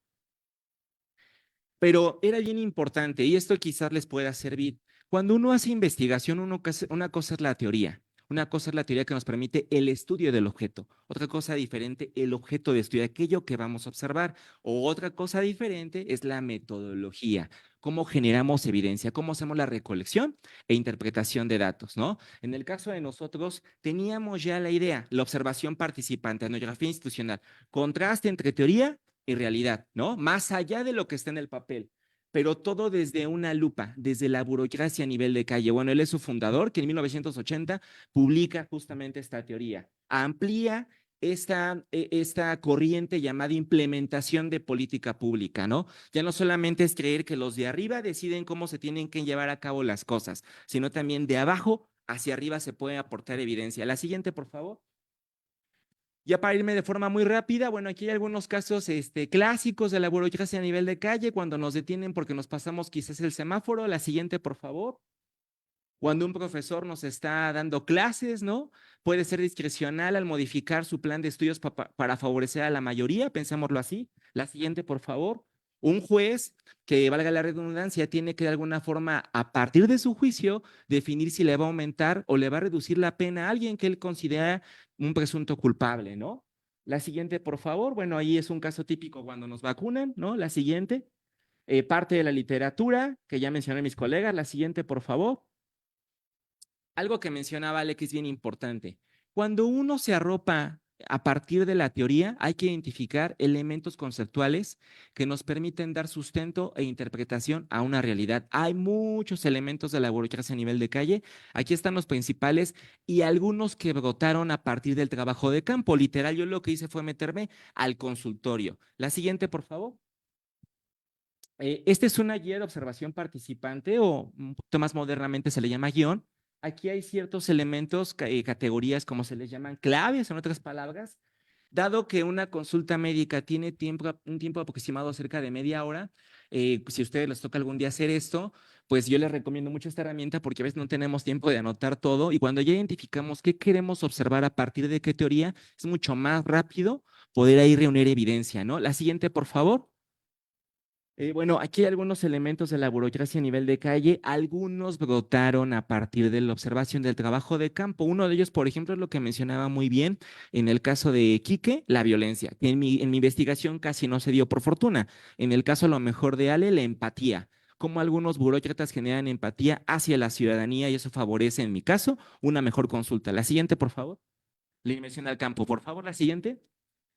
Pero era bien importante, y esto quizás les pueda servir. Cuando uno hace investigación, una cosa es la teoría. Una cosa es la teoría que nos permite el estudio del objeto. Otra cosa diferente, el objeto de estudio, aquello que vamos a observar. O otra cosa diferente es la metodología. Cómo generamos evidencia, cómo hacemos la recolección e interpretación de datos, ¿no? En el caso de nosotros, teníamos ya la idea, la observación participante, etnografía institucional, contraste entre teoría y realidad, ¿no? Más allá de lo que está en el papel, pero todo desde una lupa, desde la burocracia a nivel de calle. Bueno, él es su fundador, que en 1980 publica justamente esta teoría, amplía esta corriente llamada implementación de política pública, ¿no? Ya no solamente es creer que los de arriba deciden cómo se tienen que llevar a cabo las cosas, sino también de abajo hacia arriba se puede aportar evidencia. La siguiente, por favor. Ya para irme de forma muy rápida, bueno, aquí hay algunos casos clásicos de la burocracia a nivel de calle, cuando nos detienen porque nos pasamos quizás el semáforo. La siguiente, por favor. Cuando un profesor nos está dando clases, ¿no? Puede ser discrecional al modificar su plan de estudios para favorecer a la mayoría, pensémoslo así. La siguiente, por favor. Un juez que, valga la redundancia, tiene que de alguna forma, a partir de su juicio, definir si le va a aumentar o le va a reducir la pena a alguien que él considera un presunto culpable, ¿no? La siguiente, por favor. Bueno, ahí es un caso típico cuando nos vacunan, ¿no? La siguiente. Parte de la literatura que ya mencioné mis colegas. La siguiente, por favor. Algo que mencionaba Alex es bien importante. Cuando uno se arropa a partir de la teoría, hay que identificar elementos conceptuales que nos permiten dar sustento e interpretación a una realidad. Hay muchos elementos de la burocracia a nivel de calle. Aquí están los principales y algunos que brotaron a partir del trabajo de campo. Literal, yo lo que hice fue meterme al consultorio. La siguiente, por favor. Esta es una guía de observación participante o un poquito más modernamente se le llama guión. Aquí hay ciertos elementos, categorías, como se les llaman, claves, en otras palabras. Dado que una consulta médica tiene un tiempo aproximado cerca de media hora, si a ustedes les toca algún día hacer esto, pues yo les recomiendo mucho esta herramienta porque a veces no tenemos tiempo de anotar todo y cuando ya identificamos qué queremos observar a partir de qué teoría, es mucho más rápido poder ahí reunir evidencia, ¿no? La siguiente, por favor. Bueno, aquí hay algunos elementos de la burocracia a nivel de calle. Algunos brotaron a partir de la observación del trabajo de campo. Uno de ellos, por ejemplo, es lo que mencionaba muy bien en el caso de Quique, la violencia, que en mi investigación casi no se dio por fortuna. En el caso, a lo mejor de Ale, la empatía. Cómo algunos burócratas generan empatía hacia la ciudadanía y eso favorece, en mi caso, una mejor consulta. La siguiente, por favor. La inmersión al campo, por favor, la siguiente.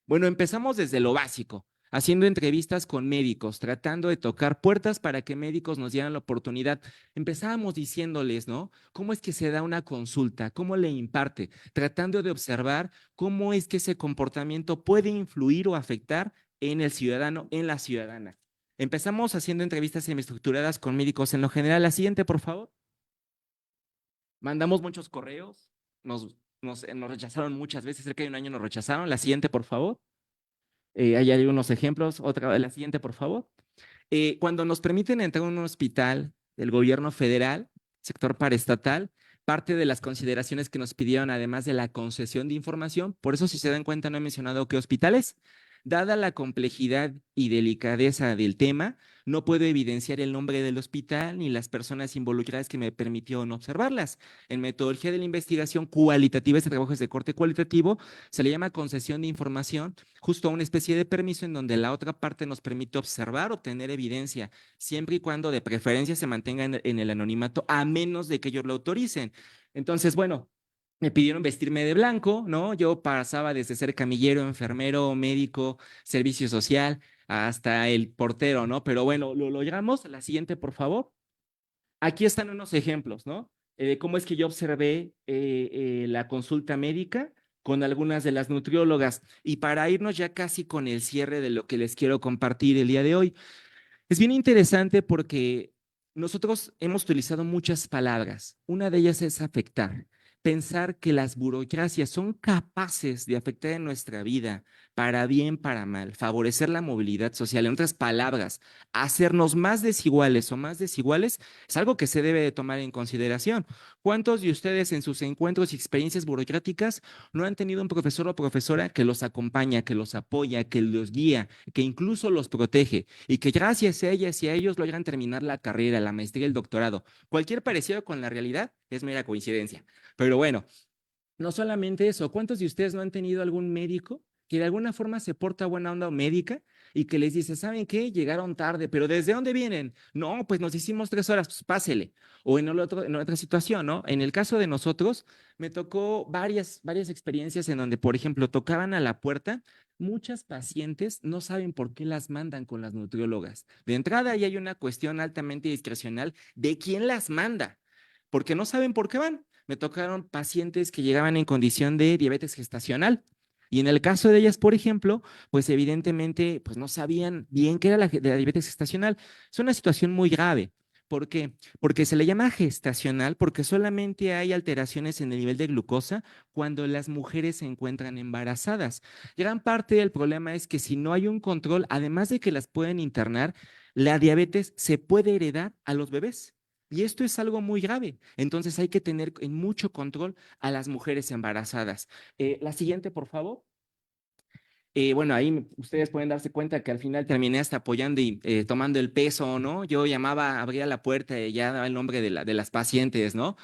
Bueno, empezamos desde lo básico. haciendo entrevistas con médicos, tratando de tocar puertas para que médicos nos dieran la oportunidad. Empezábamos diciéndoles, ¿no? ¿Cómo es que se da una consulta? ¿Cómo le imparte? Tratando de observar cómo es que ese comportamiento puede influir o afectar en el ciudadano, en la ciudadana. Empezamos haciendo entrevistas semiestructuradas con médicos en lo general. La siguiente, por favor. Mandamos muchos correos, nos rechazaron muchas veces, cerca de un año nos rechazaron. La siguiente, por favor. Hay algunos ejemplos. La siguiente, por favor. Cuando nos permiten entrar a un hospital del gobierno federal, sector paraestatal, parte de las consideraciones que nos pidieron, además de la concesión de información, por eso si se dan cuenta no he mencionado qué hospitales, dada la complejidad y delicadeza del tema, no puedo evidenciar el nombre del hospital ni las personas involucradas que me permitieron observarlas. En metodología de la investigación cualitativa, este trabajo es de corte cualitativo, se le llama concesión de información, justo a una especie de permiso en donde la otra parte nos permite observar o tener evidencia, siempre y cuando de preferencia se mantenga en el anonimato, a menos de que ellos lo autoricen. Entonces, bueno, me pidieron vestirme de blanco, ¿no? Yo pasaba desde ser camillero, enfermero, médico, servicio social, hasta el portero, ¿no? Pero bueno, lo logramos. La siguiente, por favor. Aquí están unos ejemplos, ¿no? De cómo es que yo observé la consulta médica con algunas de las nutriólogas. Y para irnos ya casi con el cierre de lo que les quiero compartir el día de hoy, es bien interesante porque nosotros hemos utilizado muchas palabras. Una de ellas es afectar. Pensar que las burocracias son capaces de afectar en nuestra vida para bien, para mal, favorecer la movilidad social, en otras palabras, hacernos más desiguales o más desiguales, es algo que se debe de tomar en consideración. ¿Cuántos de ustedes en sus encuentros y experiencias burocráticas no han tenido un profesor o profesora que los acompaña, que los apoya, que los guía, que incluso los protege y que gracias a ellas y a ellos logran terminar la carrera, la maestría, el doctorado? Cualquier parecido con la realidad es mera coincidencia. Pero bueno, no solamente eso, ¿cuántos de ustedes no han tenido algún médico que de alguna forma se porta buena onda médica y que les dice, ¿saben qué? Llegaron tarde, pero ¿desde dónde vienen? No, pues nos hicimos 3 horas, pues pásele. O en otra situación, ¿no? En el caso de nosotros, me tocó varias experiencias en donde, por ejemplo, tocaban a la puerta. Muchas pacientes no saben por qué las mandan con las nutriólogas. De entrada, ahí hay una cuestión altamente discrecional de quién las manda, porque no saben por qué van. Me tocaron pacientes que llegaban en condición de diabetes gestacional. Y en el caso de ellas, por ejemplo, pues evidentemente pues no sabían bien qué era la diabetes gestacional. Es una situación muy grave. ¿Por qué? Porque se le llama gestacional porque solamente hay alteraciones en el nivel de glucosa cuando las mujeres se encuentran embarazadas. Gran parte del problema es que si no hay un control, además de que las pueden internar, la diabetes se puede heredar a los bebés. Y esto es algo muy grave. Entonces hay que tener en mucho control a las mujeres embarazadas. La siguiente, por favor. Bueno, ahí ustedes pueden darse cuenta que al final terminé hasta apoyando y tomando el peso, ¿no? Yo llamaba, abría la puerta y ya daba el nombre de las pacientes, ¿no?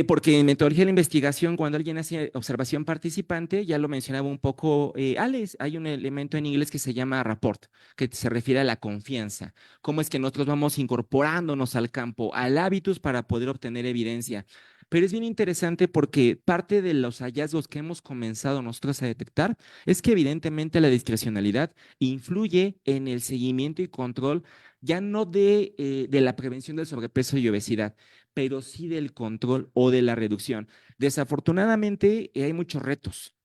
Porque en metodología de la investigación, cuando alguien hace observación participante, ya lo mencionaba un poco Alex, hay un elemento en inglés que se llama rapport, que se refiere a la confianza. Cómo es que nosotros vamos incorporándonos al campo, al hábitus para poder obtener evidencia. Pero es bien interesante porque parte de los hallazgos que hemos comenzado nosotros a detectar es que evidentemente la discrecionalidad influye en el seguimiento y control ya no de la prevención del sobrepeso y obesidad, pero sí del control o de la reducción. Desafortunadamente, hay muchos retos.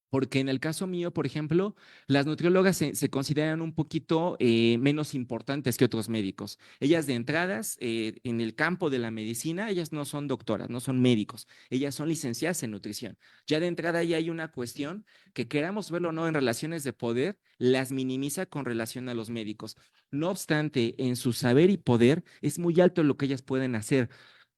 Porque en el caso mío, por ejemplo, las nutriólogas se consideran un poquito menos importantes que otros médicos. Ellas de entradas, en el campo de la medicina, ellas no son doctoras, no son médicos, ellas son licenciadas en nutrición. Ya de entrada ya hay una cuestión que queramos verlo o no en relaciones de poder, las minimiza con relación a los médicos. No obstante, en su saber y poder es muy alto lo que ellas pueden hacer.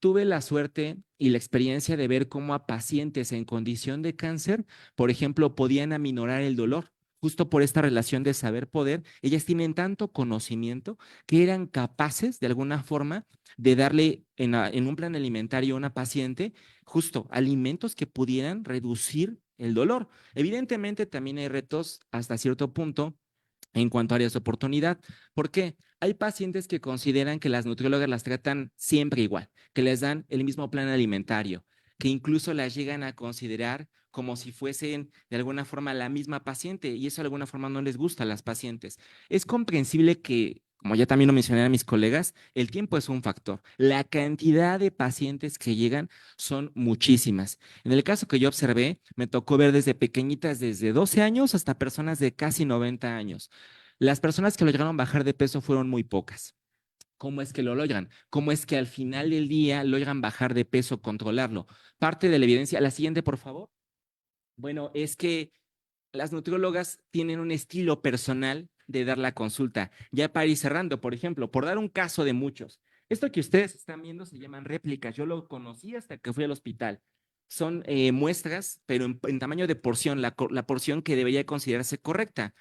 Tuve la suerte y la experiencia de ver cómo a pacientes en condición de cáncer, por ejemplo, podían aminorar el dolor. Justo por esta relación de saber-poder, ellas tienen tanto conocimiento que eran capaces de alguna forma de darle en un plan alimentario a una paciente justo alimentos que pudieran reducir el dolor. Evidentemente también hay retos hasta cierto punto en cuanto a áreas de oportunidad. ¿Por qué? Hay pacientes que consideran que las nutriólogas las tratan siempre igual, que les dan el mismo plan alimentario, que incluso las llegan a considerar como si fuesen de alguna forma la misma paciente y eso de alguna forma no les gusta a las pacientes. Es comprensible que, como ya también lo mencioné a mis colegas, el tiempo es un factor. La cantidad de pacientes que llegan son muchísimas. En el caso que yo observé, me tocó ver desde pequeñitas, desde 12 años hasta personas de casi 90 años. Las personas que lograron bajar de peso fueron muy pocas. ¿Cómo es que lo logran? ¿Cómo es que al final del día logran bajar de peso, controlarlo? Parte de la evidencia, la siguiente, por favor. Bueno, es que las nutriólogas tienen un estilo personal de dar la consulta. Ya para ir cerrando, por ejemplo, por dar un caso de muchos. Esto que ustedes están viendo se llaman réplicas. Yo lo conocí hasta que fui al hospital. Son muestras, pero en tamaño de porción, la porción que debería considerarse correcta.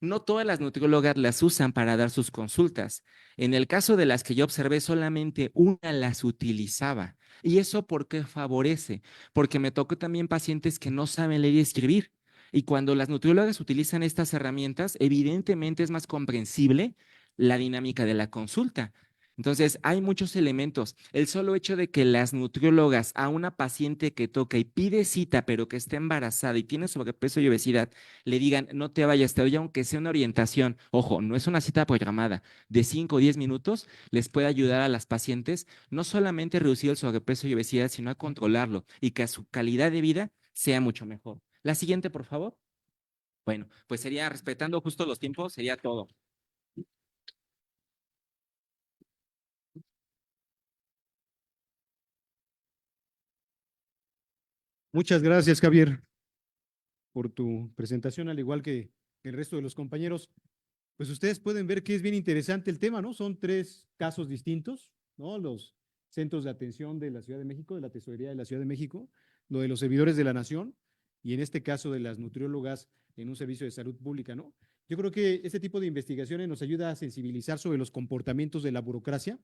No todas las nutriólogas las usan para dar sus consultas. En el caso de las que yo observé, solamente una las utilizaba. ¿Y eso por qué favorece? Porque me tocó también pacientes que no saben leer y escribir. Y cuando las nutriólogas utilizan estas herramientas, evidentemente es más comprensible la dinámica de la consulta. Entonces, hay muchos elementos. El solo hecho de que las nutriólogas a una paciente que toca y pide cita, pero que está embarazada y tiene sobrepeso y obesidad, le digan, no te vayas, te doy aunque sea una orientación. Ojo, no es una cita programada de 5 o 10 minutos, les puede ayudar a las pacientes no solamente a reducir el sobrepeso y obesidad, sino a controlarlo y que a su calidad de vida sea mucho mejor. La siguiente, por favor. Bueno, pues sería respetando justo los tiempos, sería todo. Muchas gracias, Javier, por tu presentación, al igual que el resto de los compañeros. Pues ustedes pueden ver que es bien interesante el tema, ¿no? Son tres casos distintos, ¿no? Los centros de atención de la Ciudad de México, de la Tesorería de la Ciudad de México, lo de los servidores de la Nación y en este caso de las nutriólogas en un servicio de salud pública, ¿no? Yo creo que este tipo de investigaciones nos ayuda a sensibilizar sobre los comportamientos de la burocracia,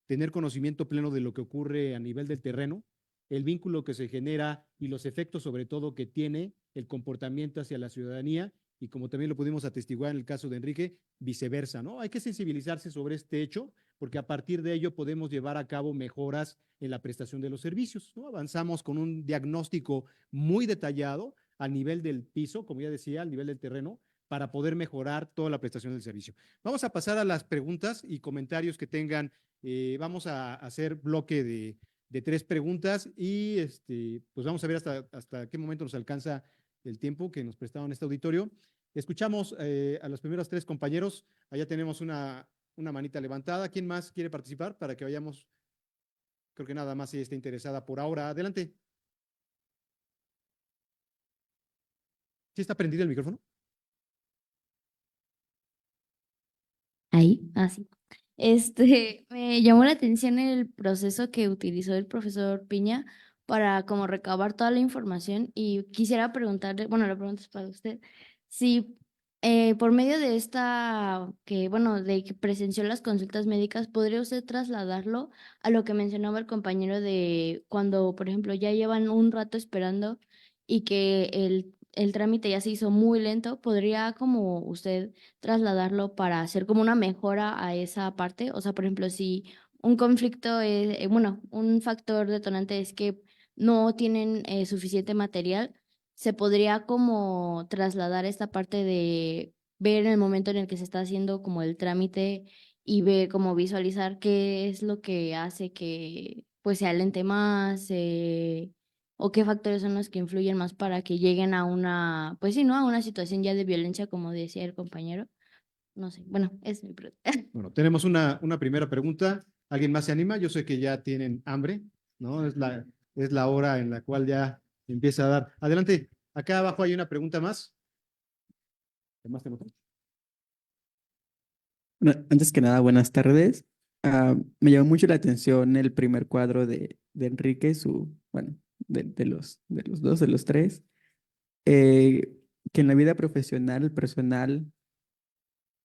tener conocimiento pleno de lo que ocurre a nivel del terreno, el vínculo que se genera y los efectos sobre todo que tiene el comportamiento hacia la ciudadanía y como también lo pudimos atestiguar en el caso de Enrique, viceversa, ¿no? Hay que sensibilizarse sobre este hecho porque a partir de ello podemos llevar a cabo mejoras en la prestación de los servicios, ¿no? Avanzamos con un diagnóstico muy detallado a nivel del piso, como ya decía, al nivel del terreno, para poder mejorar toda la prestación del servicio. Vamos a pasar a las preguntas y comentarios que tengan. Vamos a hacer bloque de tres preguntas y pues vamos a ver hasta qué momento nos alcanza el tiempo que nos prestaron este auditorio. Escuchamos a los primeros tres compañeros. Allá tenemos una manita levantada. ¿Quién más quiere participar para que vayamos? Creo que nada más si está interesada por ahora. Adelante. ¿Sí está prendido el micrófono? Ahí, así. Me llamó la atención el proceso que utilizó el profesor Piña para como recabar toda la información y quisiera preguntarle, bueno, la pregunta es para usted, si por medio de bueno, de que presenció las consultas médicas, ¿podría usted trasladarlo a lo que mencionaba el compañero de cuando, por ejemplo, ya llevan un rato esperando y que el trámite ya se hizo muy lento? ¿Podría como usted trasladarlo para hacer como una mejora a esa parte? O sea, por ejemplo, si un conflicto bueno, un factor detonante es que no tienen suficiente material, se podría como trasladar esta parte de ver en el momento en el que se está haciendo como el trámite y ver como visualizar qué es lo que hace que pues se alente más, o qué factores son los que influyen más para que lleguen a una, pues sí, ¿no? A una situación ya de violencia, como decía el compañero. No sé, bueno, es mi pregunta. Bueno, tenemos una primera pregunta. ¿Alguien más se anima? Yo sé que ya tienen hambre, ¿no? Es la hora en la cual ya empieza a dar. Adelante, acá abajo hay una pregunta más. ¿Qué más tenemos? Bueno, antes que nada, buenas tardes. Me llamó mucho la atención el primer cuadro de Enrique, bueno, de los tres, que en la vida profesional, el personal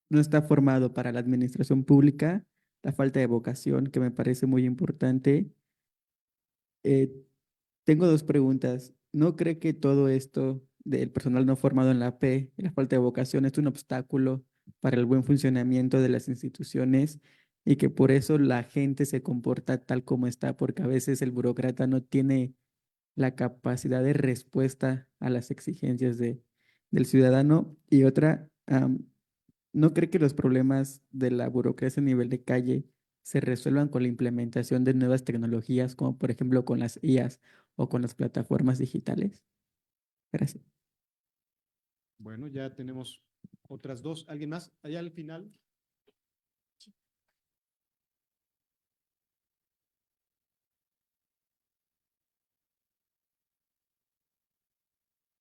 no está formado para la administración pública, la falta de vocación, que me parece muy importante. Eh, Tengo dos preguntas. ¿No cree que todo esto del personal no formado en la P y la falta de vocación es un obstáculo para el buen funcionamiento de las instituciones y que por eso la gente se comporta tal como está? Porque a veces el burócrata no tiene la capacidad de respuesta a las exigencias del ciudadano. Y otra, ¿no cree que los problemas de la burocracia a nivel de calle se resuelvan con la implementación de nuevas tecnologías, como por ejemplo con las IAs o con las plataformas digitales? Gracias. Bueno, ya tenemos otras dos. ¿Alguien más? Allá al final.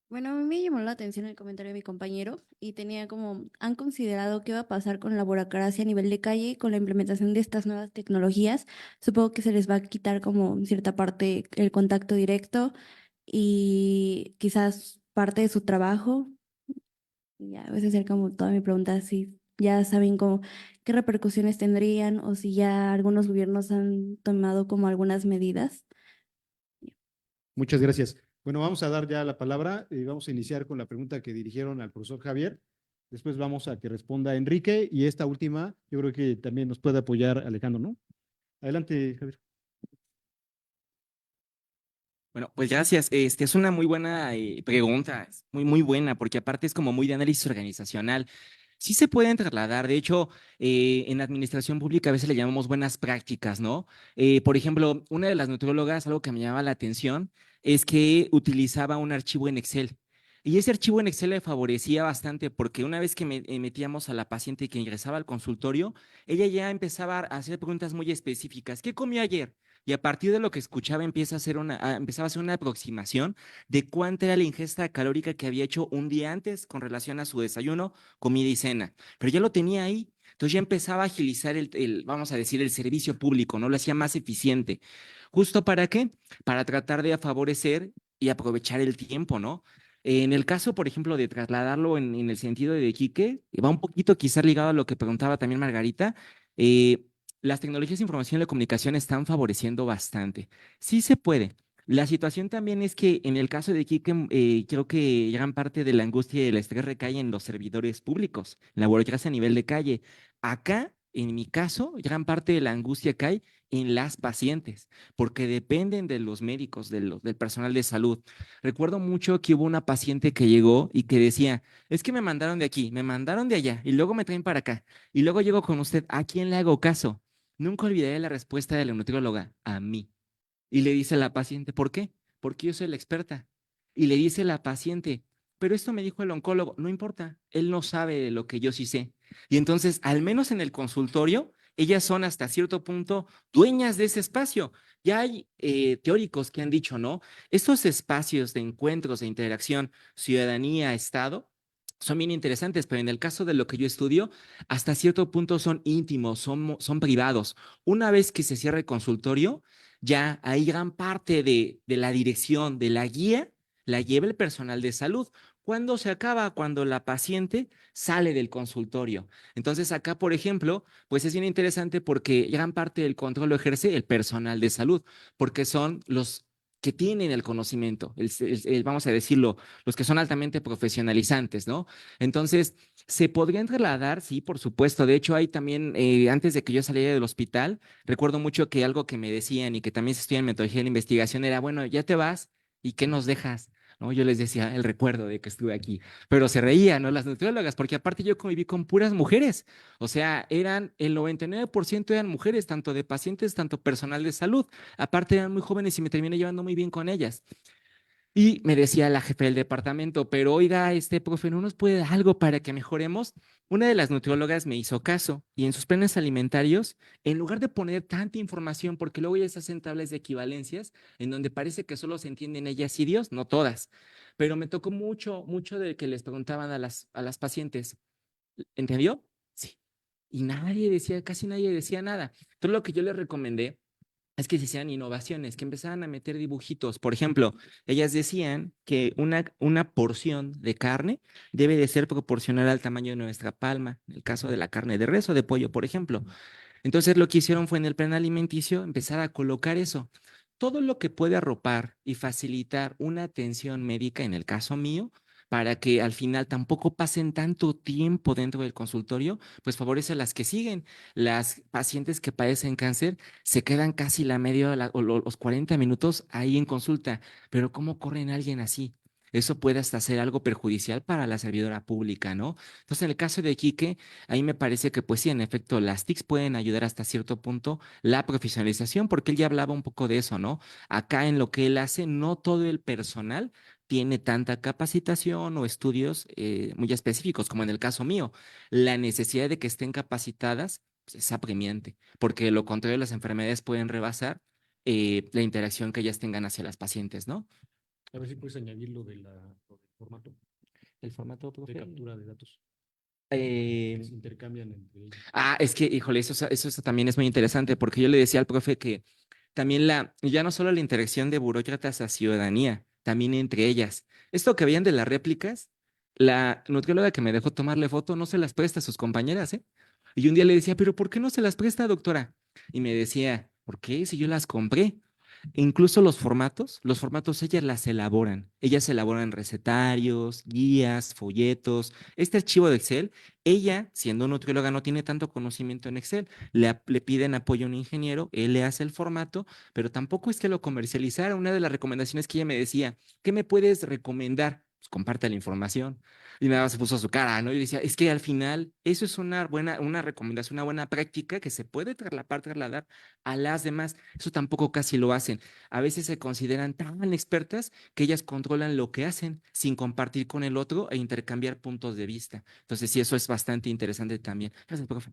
Bueno, a mí me llamó la atención el comentario de mi compañero y tenía como, ¿han considerado qué va a pasar con la burocracia a nivel de calle con la implementación de estas nuevas tecnologías? Supongo que se les va a quitar como en cierta parte el contacto directo y quizás parte de su trabajo. Y ya, a veces ser como toda mi pregunta, si ya saben como qué repercusiones tendrían o si ya algunos gobiernos han tomado como algunas medidas. Muchas gracias. Bueno, vamos a dar ya la palabra y vamos a iniciar con la pregunta que dirigieron al profesor Javier. Después vamos a que responda Enrique y esta última, yo creo que también nos puede apoyar Alejandro, ¿no? Adelante, Javier. Bueno, pues gracias. Es una muy buena pregunta, es muy buena, porque aparte es como muy de análisis organizacional. Sí se pueden trasladar, de hecho, en administración pública a veces le llamamos buenas prácticas, ¿no? Por ejemplo, una de las nutriólogas, algo que me llamaba la atención, es que utilizaba un archivo en Excel. Y ese archivo en Excel le favorecía bastante porque una vez que metíamos a la paciente que ingresaba al consultorio, ella ya empezaba a hacer preguntas muy específicas. ¿Qué comió ayer? Y a partir de lo que escuchaba empezaba a hacer una aproximación de cuánta era la ingesta calórica que había hecho un día antes con relación a su desayuno, comida y cena. Pero ya lo tenía ahí. Entonces ya empezaba a agilizar vamos a decir, el servicio público, ¿no? Lo hacía más eficiente. ¿Justo para qué? Para tratar de favorecer y aprovechar el tiempo, ¿no? En el caso, por ejemplo, de trasladarlo en el sentido de Quique, va un poquito quizás ligado a lo que preguntaba también Margarita. Las tecnologías de información y la comunicación están favoreciendo bastante. Sí se puede. La situación también es que en el caso de Quique, creo que gran parte de la angustia y el estrés recae en los servidores públicos, en la burocracia a nivel de calle. Acá, en mi caso, gran parte de la angustia cae en las pacientes, porque dependen de los médicos, del personal de salud. Recuerdo mucho que hubo una paciente que llegó y que decía, es que me mandaron de aquí, me mandaron de allá y luego me traen para acá y luego llego con usted, ¿a quién le hago caso? Nunca olvidaré la respuesta de la nutrióloga, a mí. Y le dice la paciente, ¿por qué? Porque yo soy la experta. Y le dice la paciente, pero esto me dijo el oncólogo, no importa, él no sabe lo que yo sí sé. Y entonces, al menos en el consultorio, ellas son hasta cierto punto dueñas de ese espacio. Ya hay teóricos que han dicho, ¿no? Estos espacios de encuentros, de interacción, ciudadanía, Estado, son bien interesantes, pero en el caso de lo que yo estudio, hasta cierto punto son íntimos, son privados. Una vez que se cierra el consultorio, ya hay gran parte de la dirección, de la guía, la lleva el personal de salud. ¿Cuándo se acaba? Cuando la paciente sale del consultorio. Entonces acá, por ejemplo, pues es bien interesante porque gran parte del control lo ejerce el personal de salud, porque son los que tienen el conocimiento, vamos a decirlo, los que son altamente profesionalizantes, ¿no? Entonces, ¿se podrían trasladar? Sí, por supuesto. De hecho, hay también, antes de que yo saliera del hospital, recuerdo mucho que algo que me decían y que también se estudia en metodología de la investigación era, bueno, ya te vas y ¿qué nos dejas? ¿No? Yo les decía el recuerdo de que estuve aquí, pero se reían, ¿no? Las nutriólogas, porque aparte yo conviví con puras mujeres, o sea, el 99% eran mujeres, tanto de pacientes, tanto personal de salud, aparte eran muy jóvenes y me terminé llevando muy bien con ellas. Y me decía la jefe del departamento, pero oiga, profe, ¿no nos puede dar algo para que mejoremos? Una de las nutriólogas me hizo caso y en sus planes alimentarios, en lugar de poner tanta información, porque luego ya se hacen tablas de equivalencias, en donde parece que solo se entienden ellas y Dios, no todas, pero me tocó mucho de que les preguntaban a las pacientes, ¿entendió? Sí. Y casi nadie decía nada. Entonces lo que yo les recomendé es que se hicieran innovaciones, que empezaran a meter dibujitos. Por ejemplo, ellas decían que una porción de carne debe de ser proporcional al tamaño de nuestra palma, en el caso de la carne de res o de pollo, por ejemplo. Entonces lo que hicieron fue en el plan alimenticio empezar a colocar eso. Todo lo que puede arropar y facilitar una atención médica, en el caso mío, para que al final tampoco pasen tanto tiempo dentro del consultorio, pues favorece a las que siguen. Las pacientes que padecen cáncer se quedan casi la media hora los 40 minutos ahí en consulta, pero ¿cómo corren a alguien así? Eso puede hasta ser algo perjudicial para la servidora pública, ¿no? Entonces, en el caso de Quique, ahí me parece que, pues sí, en efecto, las TICs pueden ayudar hasta cierto punto la profesionalización, porque él ya hablaba un poco de eso, ¿no? Acá en lo que él hace, no todo el personal tiene tanta capacitación o estudios muy específicos, como en el caso mío. La necesidad de que estén capacitadas pues, es apremiante, porque lo contrario, las enfermedades pueden rebasar la interacción que ellas tengan hacia las pacientes, ¿no? A ver si puedes añadir lo del formato El formato, de profe. captura de datos Eh, que se intercambian entre ellos. es que, híjole, eso también es muy interesante, porque yo le decía al profe que también ya no solo la interacción de burócratas a ciudadanía, también entre ellas. Esto que veían de las réplicas, la nutrióloga que me dejó tomarle foto no se las presta a sus compañeras, ¿eh? Y un día le decía, pero ¿por qué no se las presta, doctora? Y me decía, ¿por qué? Si yo las compré. Incluso los formatos ellas elaboran recetarios, guías, folletos. Este archivo de Excel, ella, siendo nutrióloga, no tiene tanto conocimiento en Excel. Le piden apoyo a un ingeniero, él le hace el formato, pero tampoco es que lo comercializara. Una de las recomendaciones que ella me decía, ¿qué me puedes recomendar? Pues comparte la información. Y nada más se puso su cara, ¿no? Y decía, es que al final eso es una recomendación, una buena práctica que se puede trasladar a las demás. Eso tampoco casi lo hacen. A veces se consideran tan expertas que ellas controlan lo que hacen sin compartir con el otro e intercambiar puntos de vista. Entonces, sí, eso es bastante interesante también. Gracias, profe.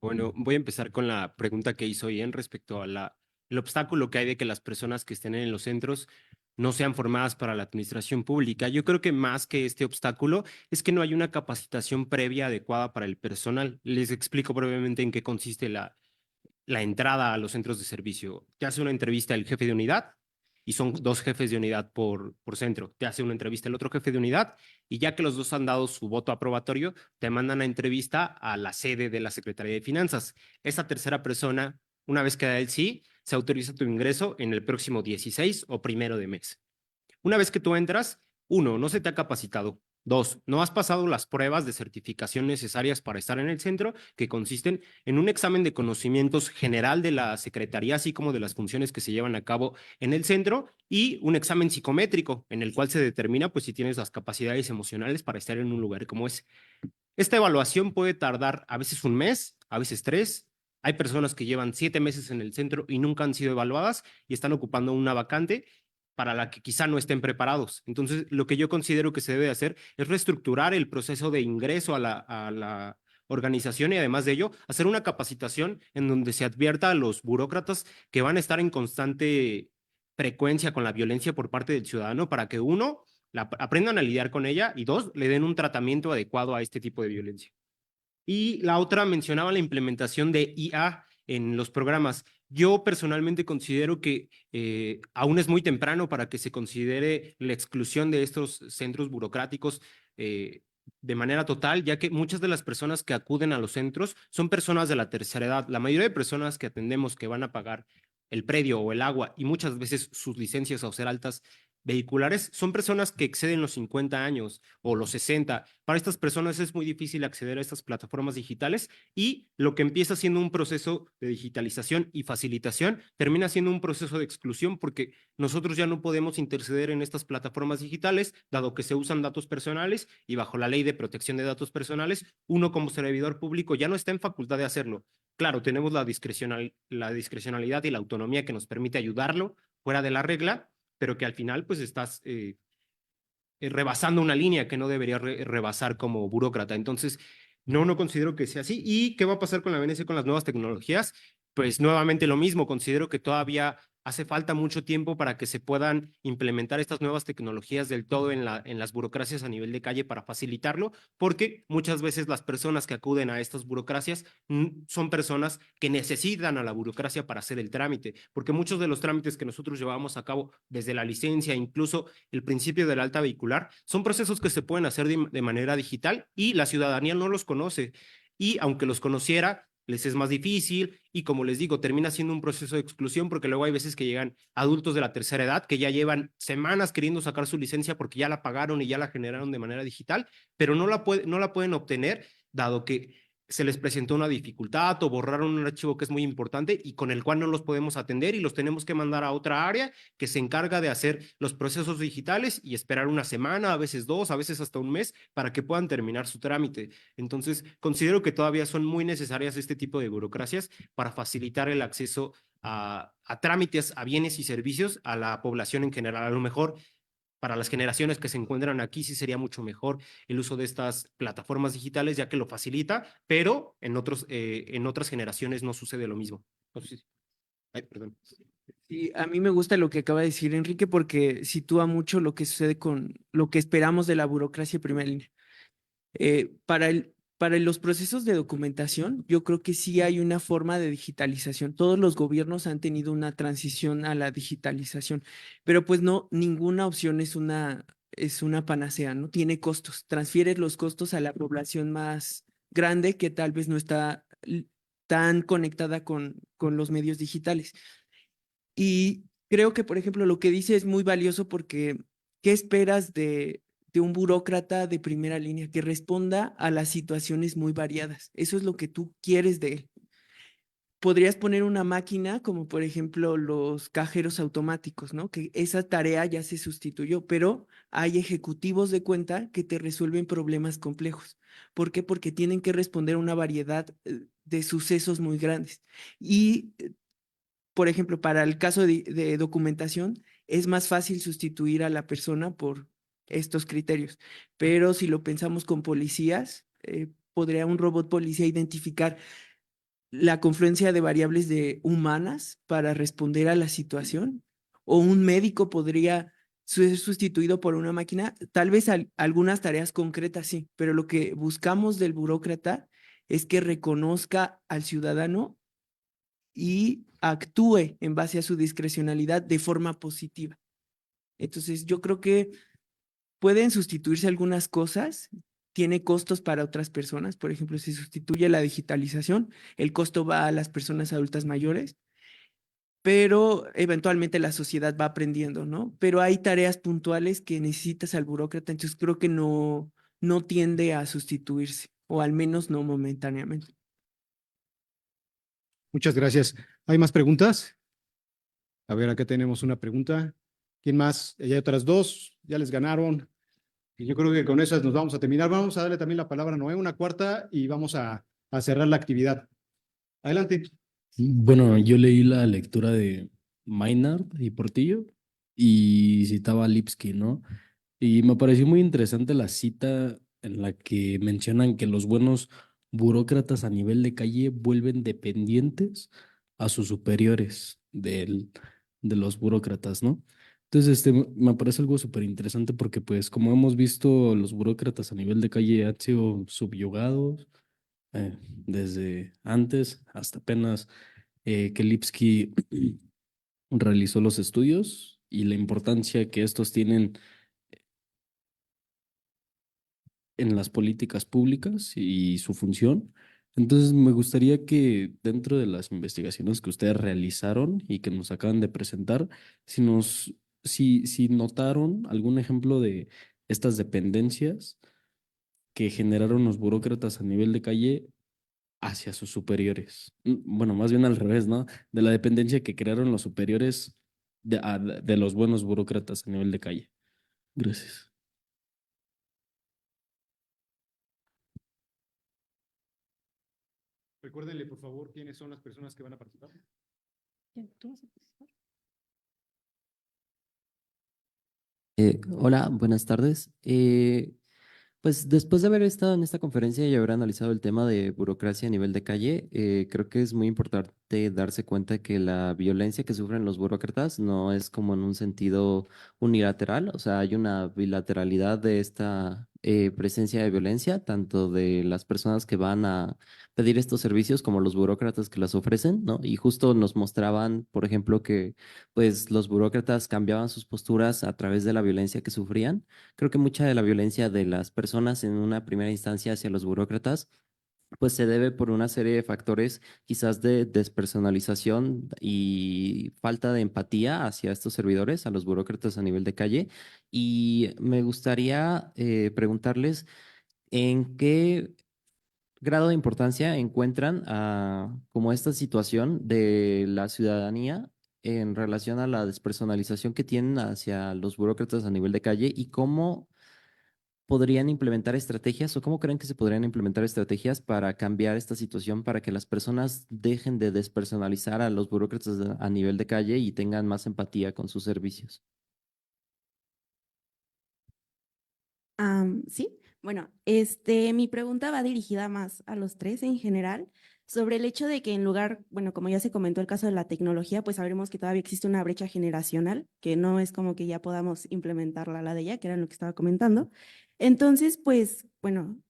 Bueno, voy a empezar con la pregunta que hizo Ian respecto a el obstáculo que hay de que las personas que estén en los centros no sean formadas para la administración pública. Yo creo que más que este obstáculo es que no hay una capacitación previa adecuada para el personal. Les explico brevemente en qué consiste la entrada a los centros de servicio. Te hace una entrevista el jefe de unidad y son 2 jefes de unidad por centro. Te hace una entrevista el otro jefe de unidad y ya que los 2 han dado su voto aprobatorio, te mandan a entrevista a la sede de la Secretaría de Finanzas. Esa tercera persona, una vez que da el sí, se autoriza tu ingreso en el próximo 16 o 1 de mes. Una vez que tú entras, 1, no se te ha capacitado. 2, no has pasado las pruebas de certificación necesarias para estar en el centro, que consisten en un examen de conocimientos general de la Secretaría, así como de las funciones que se llevan a cabo en el centro, y un examen psicométrico, en el cual se determina pues, si tienes las capacidades emocionales para estar en un lugar como ese. Esta evaluación puede tardar a veces 1 mes, a veces 3. Hay personas que llevan 7 meses en el centro y nunca han sido evaluadas y están ocupando una vacante para la que quizá no estén preparados. Entonces, lo que yo considero que se debe hacer es reestructurar el proceso de ingreso a la organización y además de ello, hacer una capacitación en donde se advierta a los burócratas que van a estar en constante frecuencia con la violencia por parte del ciudadano para que 1, aprendan a lidiar con ella y 2, le den un tratamiento adecuado a este tipo de violencia. Y la otra mencionaba la implementación de IA en los programas. Yo personalmente considero que aún es muy temprano para que se considere la exclusión de estos centros burocráticos de manera total, ya que muchas de las personas que acuden a los centros son personas de la tercera edad. La mayoría de personas que atendemos que van a pagar el predio o el agua y muchas veces sus licencias o ser altas vehiculares son personas que exceden los 50 años o los 60. Para estas personas es muy difícil acceder a estas plataformas digitales y lo que empieza siendo un proceso de digitalización y facilitación termina siendo un proceso de exclusión porque nosotros ya no podemos interceder en estas plataformas digitales dado que se usan datos personales y bajo la ley de protección de datos personales, uno como servidor público ya no está en facultad de hacerlo. Claro, tenemos la discrecionalidad y la autonomía que nos permite ayudarlo fuera de la regla, pero que al final pues estás rebasando una línea que no debería rebasar como burócrata. Entonces, no considero que sea así. ¿Y qué va a pasar con la BNC con las nuevas tecnologías? Pues nuevamente lo mismo, considero que todavía hace falta mucho tiempo para que se puedan implementar estas nuevas tecnologías del todo en las burocracias a nivel de calle para facilitarlo, porque muchas veces las personas que acuden a estas burocracias son personas que necesitan a la burocracia para hacer el trámite, porque muchos de los trámites que nosotros llevamos a cabo desde la licencia, incluso el principio del alta vehicular, son procesos que se pueden hacer de manera digital y la ciudadanía no los conoce. Y aunque los conociera, les es más difícil y como les digo, termina siendo un proceso de exclusión porque luego hay veces que llegan adultos de la tercera edad que ya llevan semanas queriendo sacar su licencia porque ya la pagaron y ya la generaron de manera digital, pero no la pueden obtener dado que se les presentó una dificultad o borraron un archivo que es muy importante y con el cual no los podemos atender y los tenemos que mandar a otra área que se encarga de hacer los procesos digitales y esperar una semana, a veces dos, a veces hasta un mes para que puedan terminar su trámite. Entonces, considero que todavía son muy necesarias este tipo de burocracias para facilitar el acceso a trámites, a bienes y servicios a la población en general. A lo mejor para las generaciones que se encuentran aquí sí sería mucho mejor el uso de estas plataformas digitales, ya que lo facilita, pero en otras generaciones no sucede lo mismo. No sé si- Ay, perdón. Sí, a mí me gusta lo que acaba de decir Enrique porque sitúa mucho lo que sucede con lo que esperamos de la burocracia de primera línea. Para los procesos de documentación, yo creo que sí hay una forma de digitalización. Todos los gobiernos han tenido una transición a la digitalización, pero pues no, ninguna opción es una panacea, ¿no? Tiene costos. Transfieres los costos a la población más grande que tal vez no está tan conectada con los medios digitales. Y creo que, por ejemplo, lo que dice es muy valioso porque ¿qué esperas de un burócrata de primera línea que responda a las situaciones muy variadas? Eso es lo que tú quieres de él. Podrías poner una máquina como por ejemplo los cajeros automáticos, ¿no? Que esa tarea ya se sustituyó, pero hay ejecutivos de cuenta que te resuelven problemas complejos. ¿Por qué? Porque tienen que responder a una variedad de sucesos muy grandes. Y por ejemplo, para el caso de documentación, es más fácil sustituir a la persona por estos criterios. Pero si lo pensamos con policías, ¿podría un robot policía identificar la confluencia de variables humanas para responder a la situación? ¿O un médico podría ser sustituido por una máquina? Tal vez algunas tareas concretas sí, pero lo que buscamos del burócrata es que reconozca al ciudadano y actúe en base a su discrecionalidad de forma positiva. Entonces, yo creo que pueden sustituirse algunas cosas, tiene costos para otras personas. Por ejemplo, si sustituye la digitalización, el costo va a las personas adultas mayores, pero eventualmente la sociedad va aprendiendo, ¿no? Pero hay tareas puntuales que necesitas al burócrata, entonces creo que no tiende a sustituirse, o al menos no momentáneamente. Muchas gracias. ¿Hay más preguntas? A ver, acá tenemos una pregunta. ¿Quién más? Ya hay otras dos, ya les ganaron. Y yo creo que con esas nos vamos a terminar. Vamos a darle también la palabra a Noé, una cuarta, y vamos a cerrar la actividad. Adelante. Bueno, yo leí la lectura de Maynard y Portillo y citaba a Lipsky, ¿no? Y me pareció muy interesante la cita en la que mencionan que los buenos burócratas a nivel de calle vuelven dependientes a sus superiores de los burócratas, ¿no? Entonces, me parece algo súper interesante porque, pues, como hemos visto, los burócratas a nivel de calle han sido subyugados desde antes hasta apenas que Lipsky realizó los estudios y la importancia que estos tienen en las políticas públicas y su función. Entonces, me gustaría que dentro de las investigaciones que ustedes realizaron y que nos acaban de presentar, si notaron algún ejemplo de estas dependencias que generaron los burócratas a nivel de calle hacia sus superiores. Bueno, más bien al revés, ¿no? De la dependencia que crearon los superiores de los buenos burócratas a nivel de calle. Gracias. Recuérdenle, por favor, quiénes son las personas que van a participar. Hola, buenas tardes. Pues después de haber estado en esta conferencia y haber analizado el tema de burocracia a nivel de calle, creo que es muy importante darse cuenta que la violencia que sufren los burócratas no es como en un sentido unilateral, o sea, hay una bilateralidad de esta presencia de violencia, tanto de las personas que van a pedir estos servicios como los burócratas que las ofrecen, ¿no? Y justo nos mostraban, por ejemplo, que pues los burócratas cambiaban sus posturas a través de la violencia que sufrían. Creo que mucha de la violencia de las personas en una primera instancia hacia los burócratas pues se debe por una serie de factores quizás de despersonalización y falta de empatía hacia estos servidores, a los burócratas a nivel de calle. Y me gustaría preguntarles en qué grado de importancia encuentran como esta situación de la ciudadanía en relación a la despersonalización que tienen hacia los burócratas a nivel de calle y cómo podrían implementar estrategias o cómo creen que se podrían implementar estrategias para cambiar esta situación para que las personas dejen de despersonalizar a los burócratas a nivel de calle y tengan más empatía con sus servicios. Sí, bueno, mi pregunta va dirigida más a los tres en general, sobre el hecho de que en lugar, bueno, como ya se comentó el caso de la tecnología, pues sabremos que todavía existe una brecha generacional, que no es como que ya podamos implementarla a la de ella, que era lo que estaba comentando. Entonces, pues, bueno,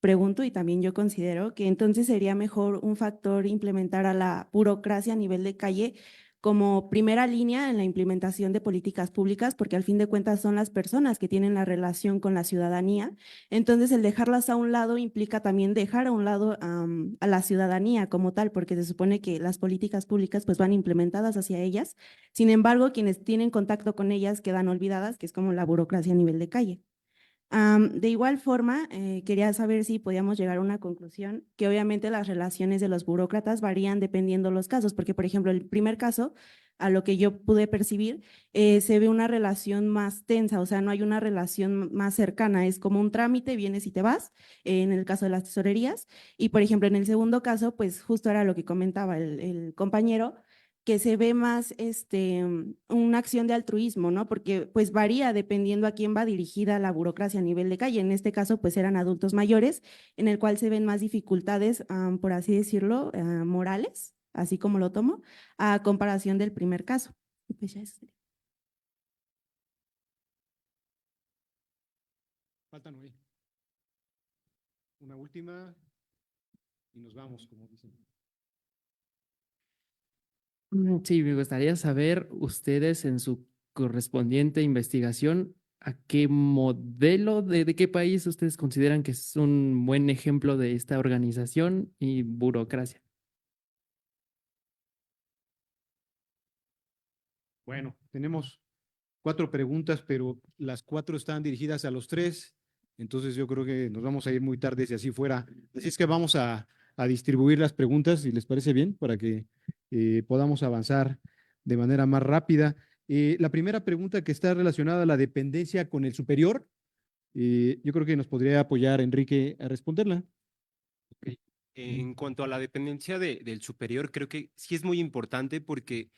pregunto y también yo considero que entonces sería mejor un factor implementar a la burocracia a nivel de calle como primera línea en la implementación de políticas públicas, porque al fin de cuentas son las personas que tienen la relación con la ciudadanía. Entonces, el dejarlas a un lado implica también dejar a un lado a la ciudadanía como tal, porque se supone que las políticas públicas pues van implementadas hacia ellas. Sin embargo, quienes tienen contacto con ellas quedan olvidadas, que es como la burocracia a nivel de calle. De igual forma, quería saber si podíamos llegar a una conclusión que obviamente las relaciones de los burócratas varían dependiendo los casos, porque por ejemplo, el primer caso, a lo que yo pude percibir, se ve una relación más tensa, o sea, no hay una relación más cercana, es como un trámite, vienes y te vas, en el caso de las tesorerías, y por ejemplo, en el segundo caso, pues justo era lo que comentaba el compañero, que se ve más una acción de altruismo, ¿no? Porque pues varía dependiendo a quién va dirigida la burocracia a nivel de calle. En este caso, pues eran adultos mayores, en el cual se ven más dificultades, por así decirlo, morales, así como lo tomo, a comparación del primer caso. Y pues ya eso sería. Falta Noé. Una última y nos vamos, como dicen. Sí, me gustaría saber ustedes en su correspondiente investigación a qué modelo de qué país ustedes consideran que es un buen ejemplo de esta organización y burocracia. Bueno, tenemos 4 preguntas, pero las 4 están dirigidas a los 3. Entonces yo creo que nos vamos a ir muy tarde si así fuera. Así es que vamos a distribuir las preguntas, si les parece bien, para que podamos avanzar de manera más rápida. La primera pregunta que está relacionada a la dependencia con el superior, yo creo que nos podría apoyar Enrique a responderla. En cuanto a la dependencia del superior, creo que sí es muy importante porque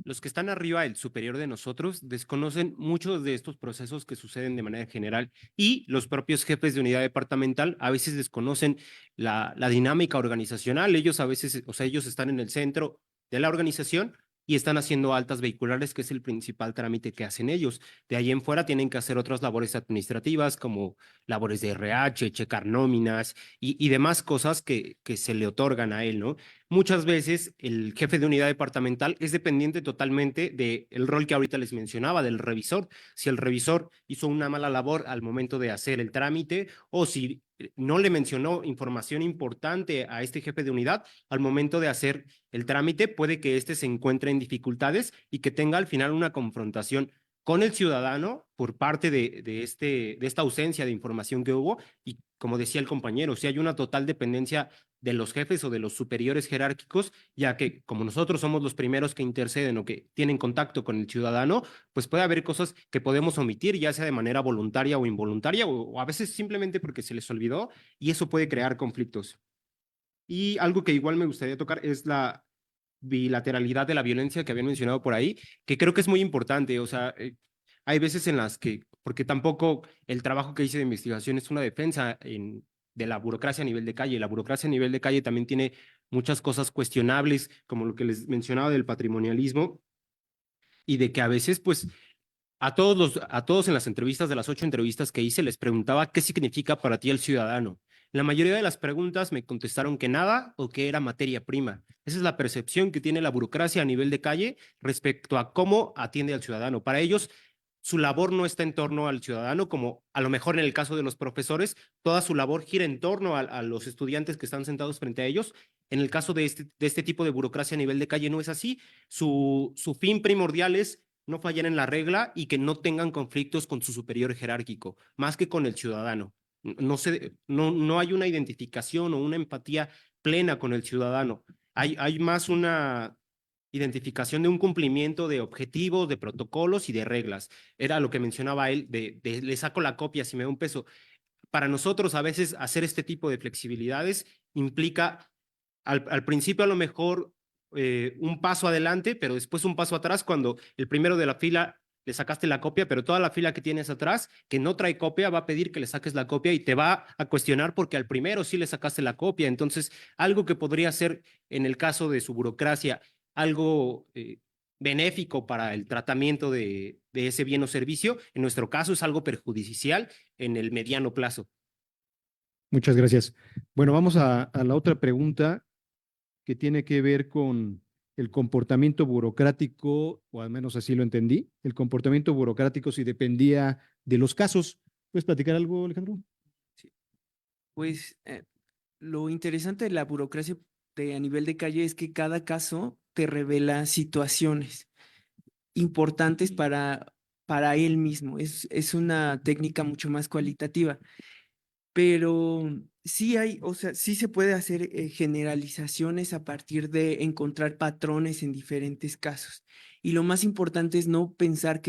los que están arriba, el superior de nosotros, desconocen muchos de estos procesos que suceden de manera general y los propios jefes de unidad departamental a veces desconocen la dinámica organizacional. Ellos a veces, o sea, ellos están en el centro de la organización y están haciendo altas vehiculares, que es el principal trámite que hacen ellos. De ahí en fuera tienen que hacer otras labores administrativas como labores de RH, checar nóminas y demás cosas que se le otorgan a él, ¿no? Muchas veces el jefe de unidad departamental es dependiente totalmente del rol que ahorita les mencionaba, del revisor. Si el revisor hizo una mala labor al momento de hacer el trámite o si no le mencionó información importante a este jefe de unidad al momento de hacer el trámite, puede que éste se encuentre en dificultades y que tenga al final una confrontación con el ciudadano por parte de esta ausencia de información que hubo. Y como decía el compañero, si hay una total dependencia de los jefes o de los superiores jerárquicos, ya que como nosotros somos los primeros que interceden o que tienen contacto con el ciudadano, pues puede haber cosas que podemos omitir, ya sea de manera voluntaria o involuntaria, o a veces simplemente porque se les olvidó, y eso puede crear conflictos. Y algo que igual me gustaría tocar es la bilateralidad de la violencia que habían mencionado por ahí, que creo que es muy importante. O sea, hay veces en las que, porque tampoco el trabajo que hice de investigación es una defensa de la burocracia a nivel de calle. La burocracia a nivel de calle también tiene muchas cosas cuestionables, como lo que les mencionaba del patrimonialismo, y de que a veces, pues, a todos en las entrevistas, de las 8 entrevistas que hice, les preguntaba qué significa para ti el ciudadano. La mayoría de las preguntas me contestaron que nada o que era materia prima. Esa es la percepción que tiene la burocracia a nivel de calle respecto a cómo atiende al ciudadano. Para ellos, su labor no está en torno al ciudadano, como a lo mejor en el caso de los profesores, toda su labor gira en torno a los estudiantes que están sentados frente a ellos. En el caso de este tipo de burocracia a nivel de calle no es así. Su fin primordial es no fallar en la regla y que no tengan conflictos con su superior jerárquico, más que con el ciudadano. No hay una identificación o una empatía plena con el ciudadano. Hay más una identificación de un cumplimiento de objetivos, de protocolos y de reglas. Era lo que mencionaba él, le saco la copia si me da un peso. Para nosotros a veces hacer este tipo de flexibilidades implica al principio a lo mejor un paso adelante, pero después un paso atrás cuando el primero de la fila le sacaste la copia, pero toda la fila que tienes atrás, que no trae copia, va a pedir que le saques la copia y te va a cuestionar porque al primero sí le sacaste la copia. Entonces, algo que podría ser en el caso de su burocracia, algo benéfico para el tratamiento de ese bien o servicio, en nuestro caso es algo perjudicial en el mediano plazo. Muchas gracias. Bueno, vamos a la otra pregunta que tiene que ver con el comportamiento burocrático, o al menos así lo entendí, el comportamiento burocrático si dependía de los casos. ¿Puedes platicar algo, Alejandro? Pues lo interesante de la burocracia a nivel de calle es que cada caso te revela situaciones importantes para él mismo. Es una técnica mucho más cualitativa. Pero sí o sea, sí se puede hacer generalizaciones a partir de encontrar patrones en diferentes casos. Y lo más importante es no pensar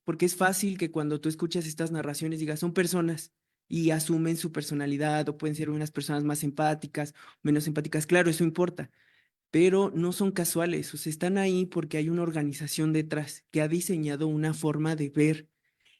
porque es fácil que cuando tú escuchas estas narraciones digas, son personas y asumen su personalidad o pueden ser unas personas más empáticas, menos empáticas. Claro, eso importa, pero no son casuales, o sea, están ahí porque hay una organización detrás que ha diseñado una forma de ver.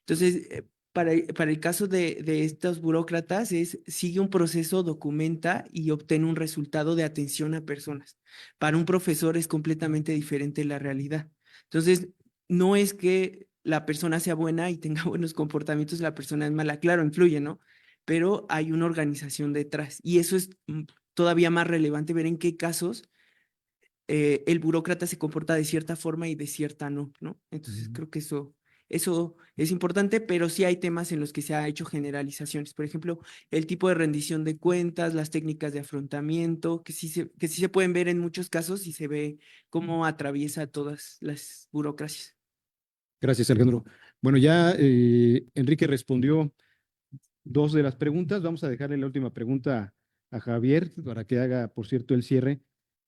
Entonces, para el caso de estos burócratas sigue un proceso, documenta y obtiene un resultado de atención a personas. Para un profesor es completamente diferente la realidad. Entonces, no es que la persona sea buena y tenga buenos comportamientos, la persona es mala. Claro, influye, ¿no? Pero hay una organización detrás y eso es todavía más relevante ver en qué casos el burócrata se comporta de cierta forma y de cierta no, ¿no? Entonces, creo que eso es importante, pero sí hay temas en los que se ha hecho generalizaciones. Por ejemplo, el tipo de rendición de cuentas, las técnicas de afrontamiento, que sí se pueden ver en muchos casos y se ve cómo atraviesa todas las burocracias. Gracias, Alejandro. Bueno, ya Enrique respondió dos de las preguntas. Vamos a dejarle la última pregunta a Javier para que haga, por cierto, el cierre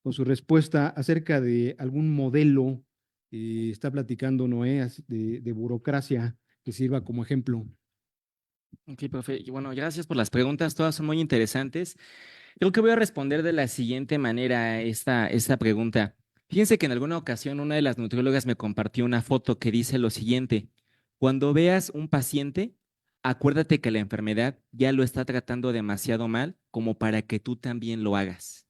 con su respuesta acerca de algún modelo. Está platicando Noé de burocracia que sirva como ejemplo. Ok, profe. Y bueno, gracias por las preguntas. Todas son muy interesantes. Creo que voy a responder de la siguiente manera esta pregunta. Fíjense que en alguna ocasión una de las nutriólogas me compartió una foto que dice lo siguiente: cuando veas un paciente, acuérdate que la enfermedad ya lo está tratando demasiado mal como para que tú también lo hagas.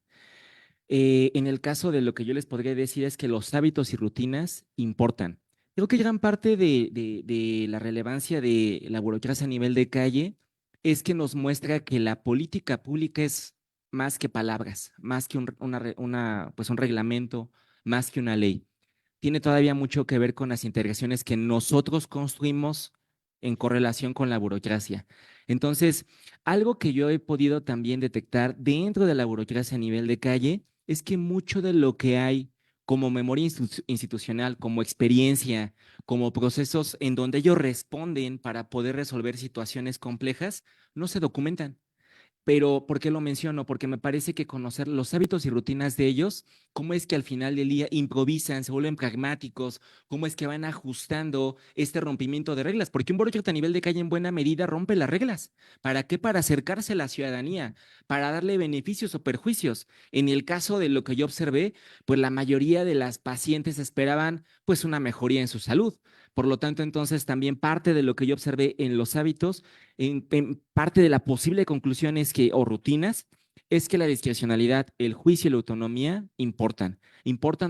En el caso de lo que yo les podría decir es que los hábitos y rutinas importan. Creo que gran parte de la relevancia de la burocracia a nivel de calle es que nos muestra que la política pública es más que palabras, más que pues un reglamento, más que una ley. Tiene todavía mucho que ver con las integraciones que nosotros construimos en correlación con la burocracia. Entonces, algo que yo he podido también detectar dentro de la burocracia a nivel de calle es que mucho de lo que hay como memoria institucional, como experiencia, como procesos en donde ellos responden para poder resolver situaciones complejas, no se documentan. Pero, ¿por qué lo menciono? Porque me parece que conocer los hábitos y rutinas de ellos, cómo es que al final del día improvisan, se vuelven pragmáticos, cómo es que van ajustando este rompimiento de reglas, porque un burócrata a nivel de calle en buena medida rompe las reglas. ¿Para qué? Para acercarse a la ciudadanía, para darle beneficios o perjuicios. En el caso de lo que yo observé, pues la mayoría de las pacientes esperaban pues una mejoría en su salud. Por lo tanto, entonces también parte de lo que yo observé en los hábitos, en parte de la posible conclusión es que, o rutinas, es que la discrecionalidad, el juicio y la autonomía importan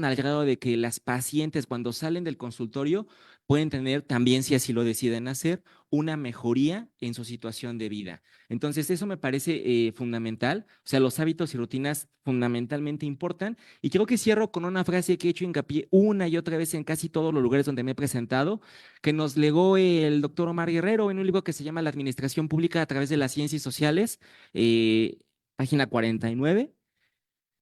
al grado de que las pacientes cuando salen del consultorio pueden tener también, si así lo deciden hacer, una mejoría en su situación de vida. Entonces, eso me parece fundamental. O sea, los hábitos y rutinas fundamentalmente importan. Y creo que cierro con una frase que he hecho hincapié una y otra vez en casi todos los lugares donde me he presentado, que nos legó el doctor Omar Guerrero en un libro que se llama La Administración Pública a través de las Ciencias Sociales, página 49.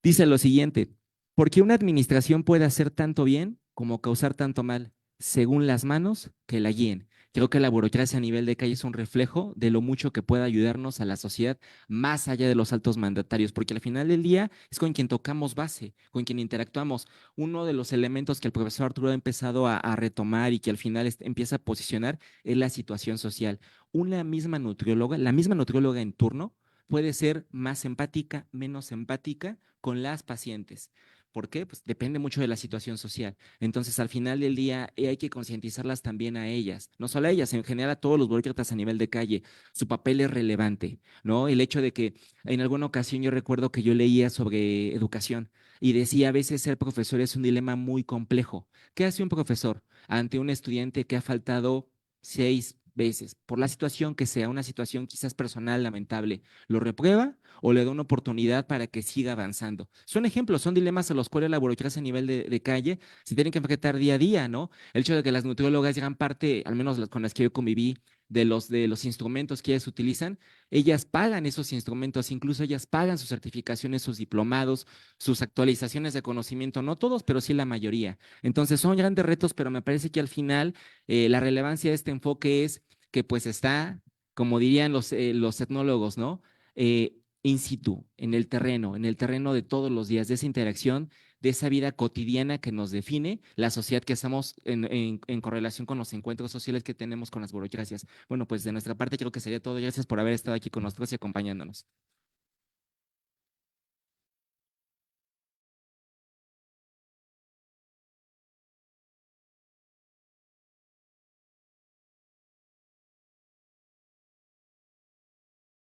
Dice lo siguiente: porque una administración puede hacer tanto bien como causar tanto mal, según las manos que la guíen. Creo que la burocracia a nivel de calle es un reflejo de lo mucho que puede ayudarnos a la sociedad más allá de los altos mandatarios, porque al final del día es con quien tocamos base, con quien interactuamos. Uno de los elementos que el profesor Arturo ha empezado a retomar y que al final empieza a posicionar es la situación social. Una misma nutrióloga, la misma nutrióloga en turno, puede ser más empática, menos empática con las pacientes. ¿Por qué? Pues depende mucho de la situación social. Entonces, al final del día, hay que concientizarlas también a ellas, no solo a ellas, en general a todos los burócratas a nivel de calle. Su papel es relevante, ¿no? El hecho de que en alguna ocasión yo recuerdo que yo leía sobre educación y decía, a veces ser profesor es un dilema muy complejo. ¿Qué hace un profesor ante un estudiante que ha faltado 6 veces, por la situación que sea, una situación quizás personal lamentable? ¿Lo reprueba o le da una oportunidad para que siga avanzando? Son ejemplos, son dilemas a los cuales la burocracia a nivel de calle se tienen que enfrentar día a día, ¿no? El hecho de que las nutriólogas, gran parte, al menos con las que yo conviví, de los instrumentos que ellas utilizan, ellas pagan esos instrumentos, incluso ellas pagan sus certificaciones, sus diplomados, sus actualizaciones de conocimiento, no todos, pero sí la mayoría. Entonces son grandes retos, pero me parece que al final la relevancia de este enfoque es que pues está, como dirían los etnólogos, ¿no? In situ, en el terreno de todos los días, de esa interacción, de esa vida cotidiana que nos define la sociedad que estamos en correlación con los encuentros sociales que tenemos con las burocracias. Bueno, pues de nuestra parte creo que sería todo. Gracias por haber estado aquí con nosotros y acompañándonos.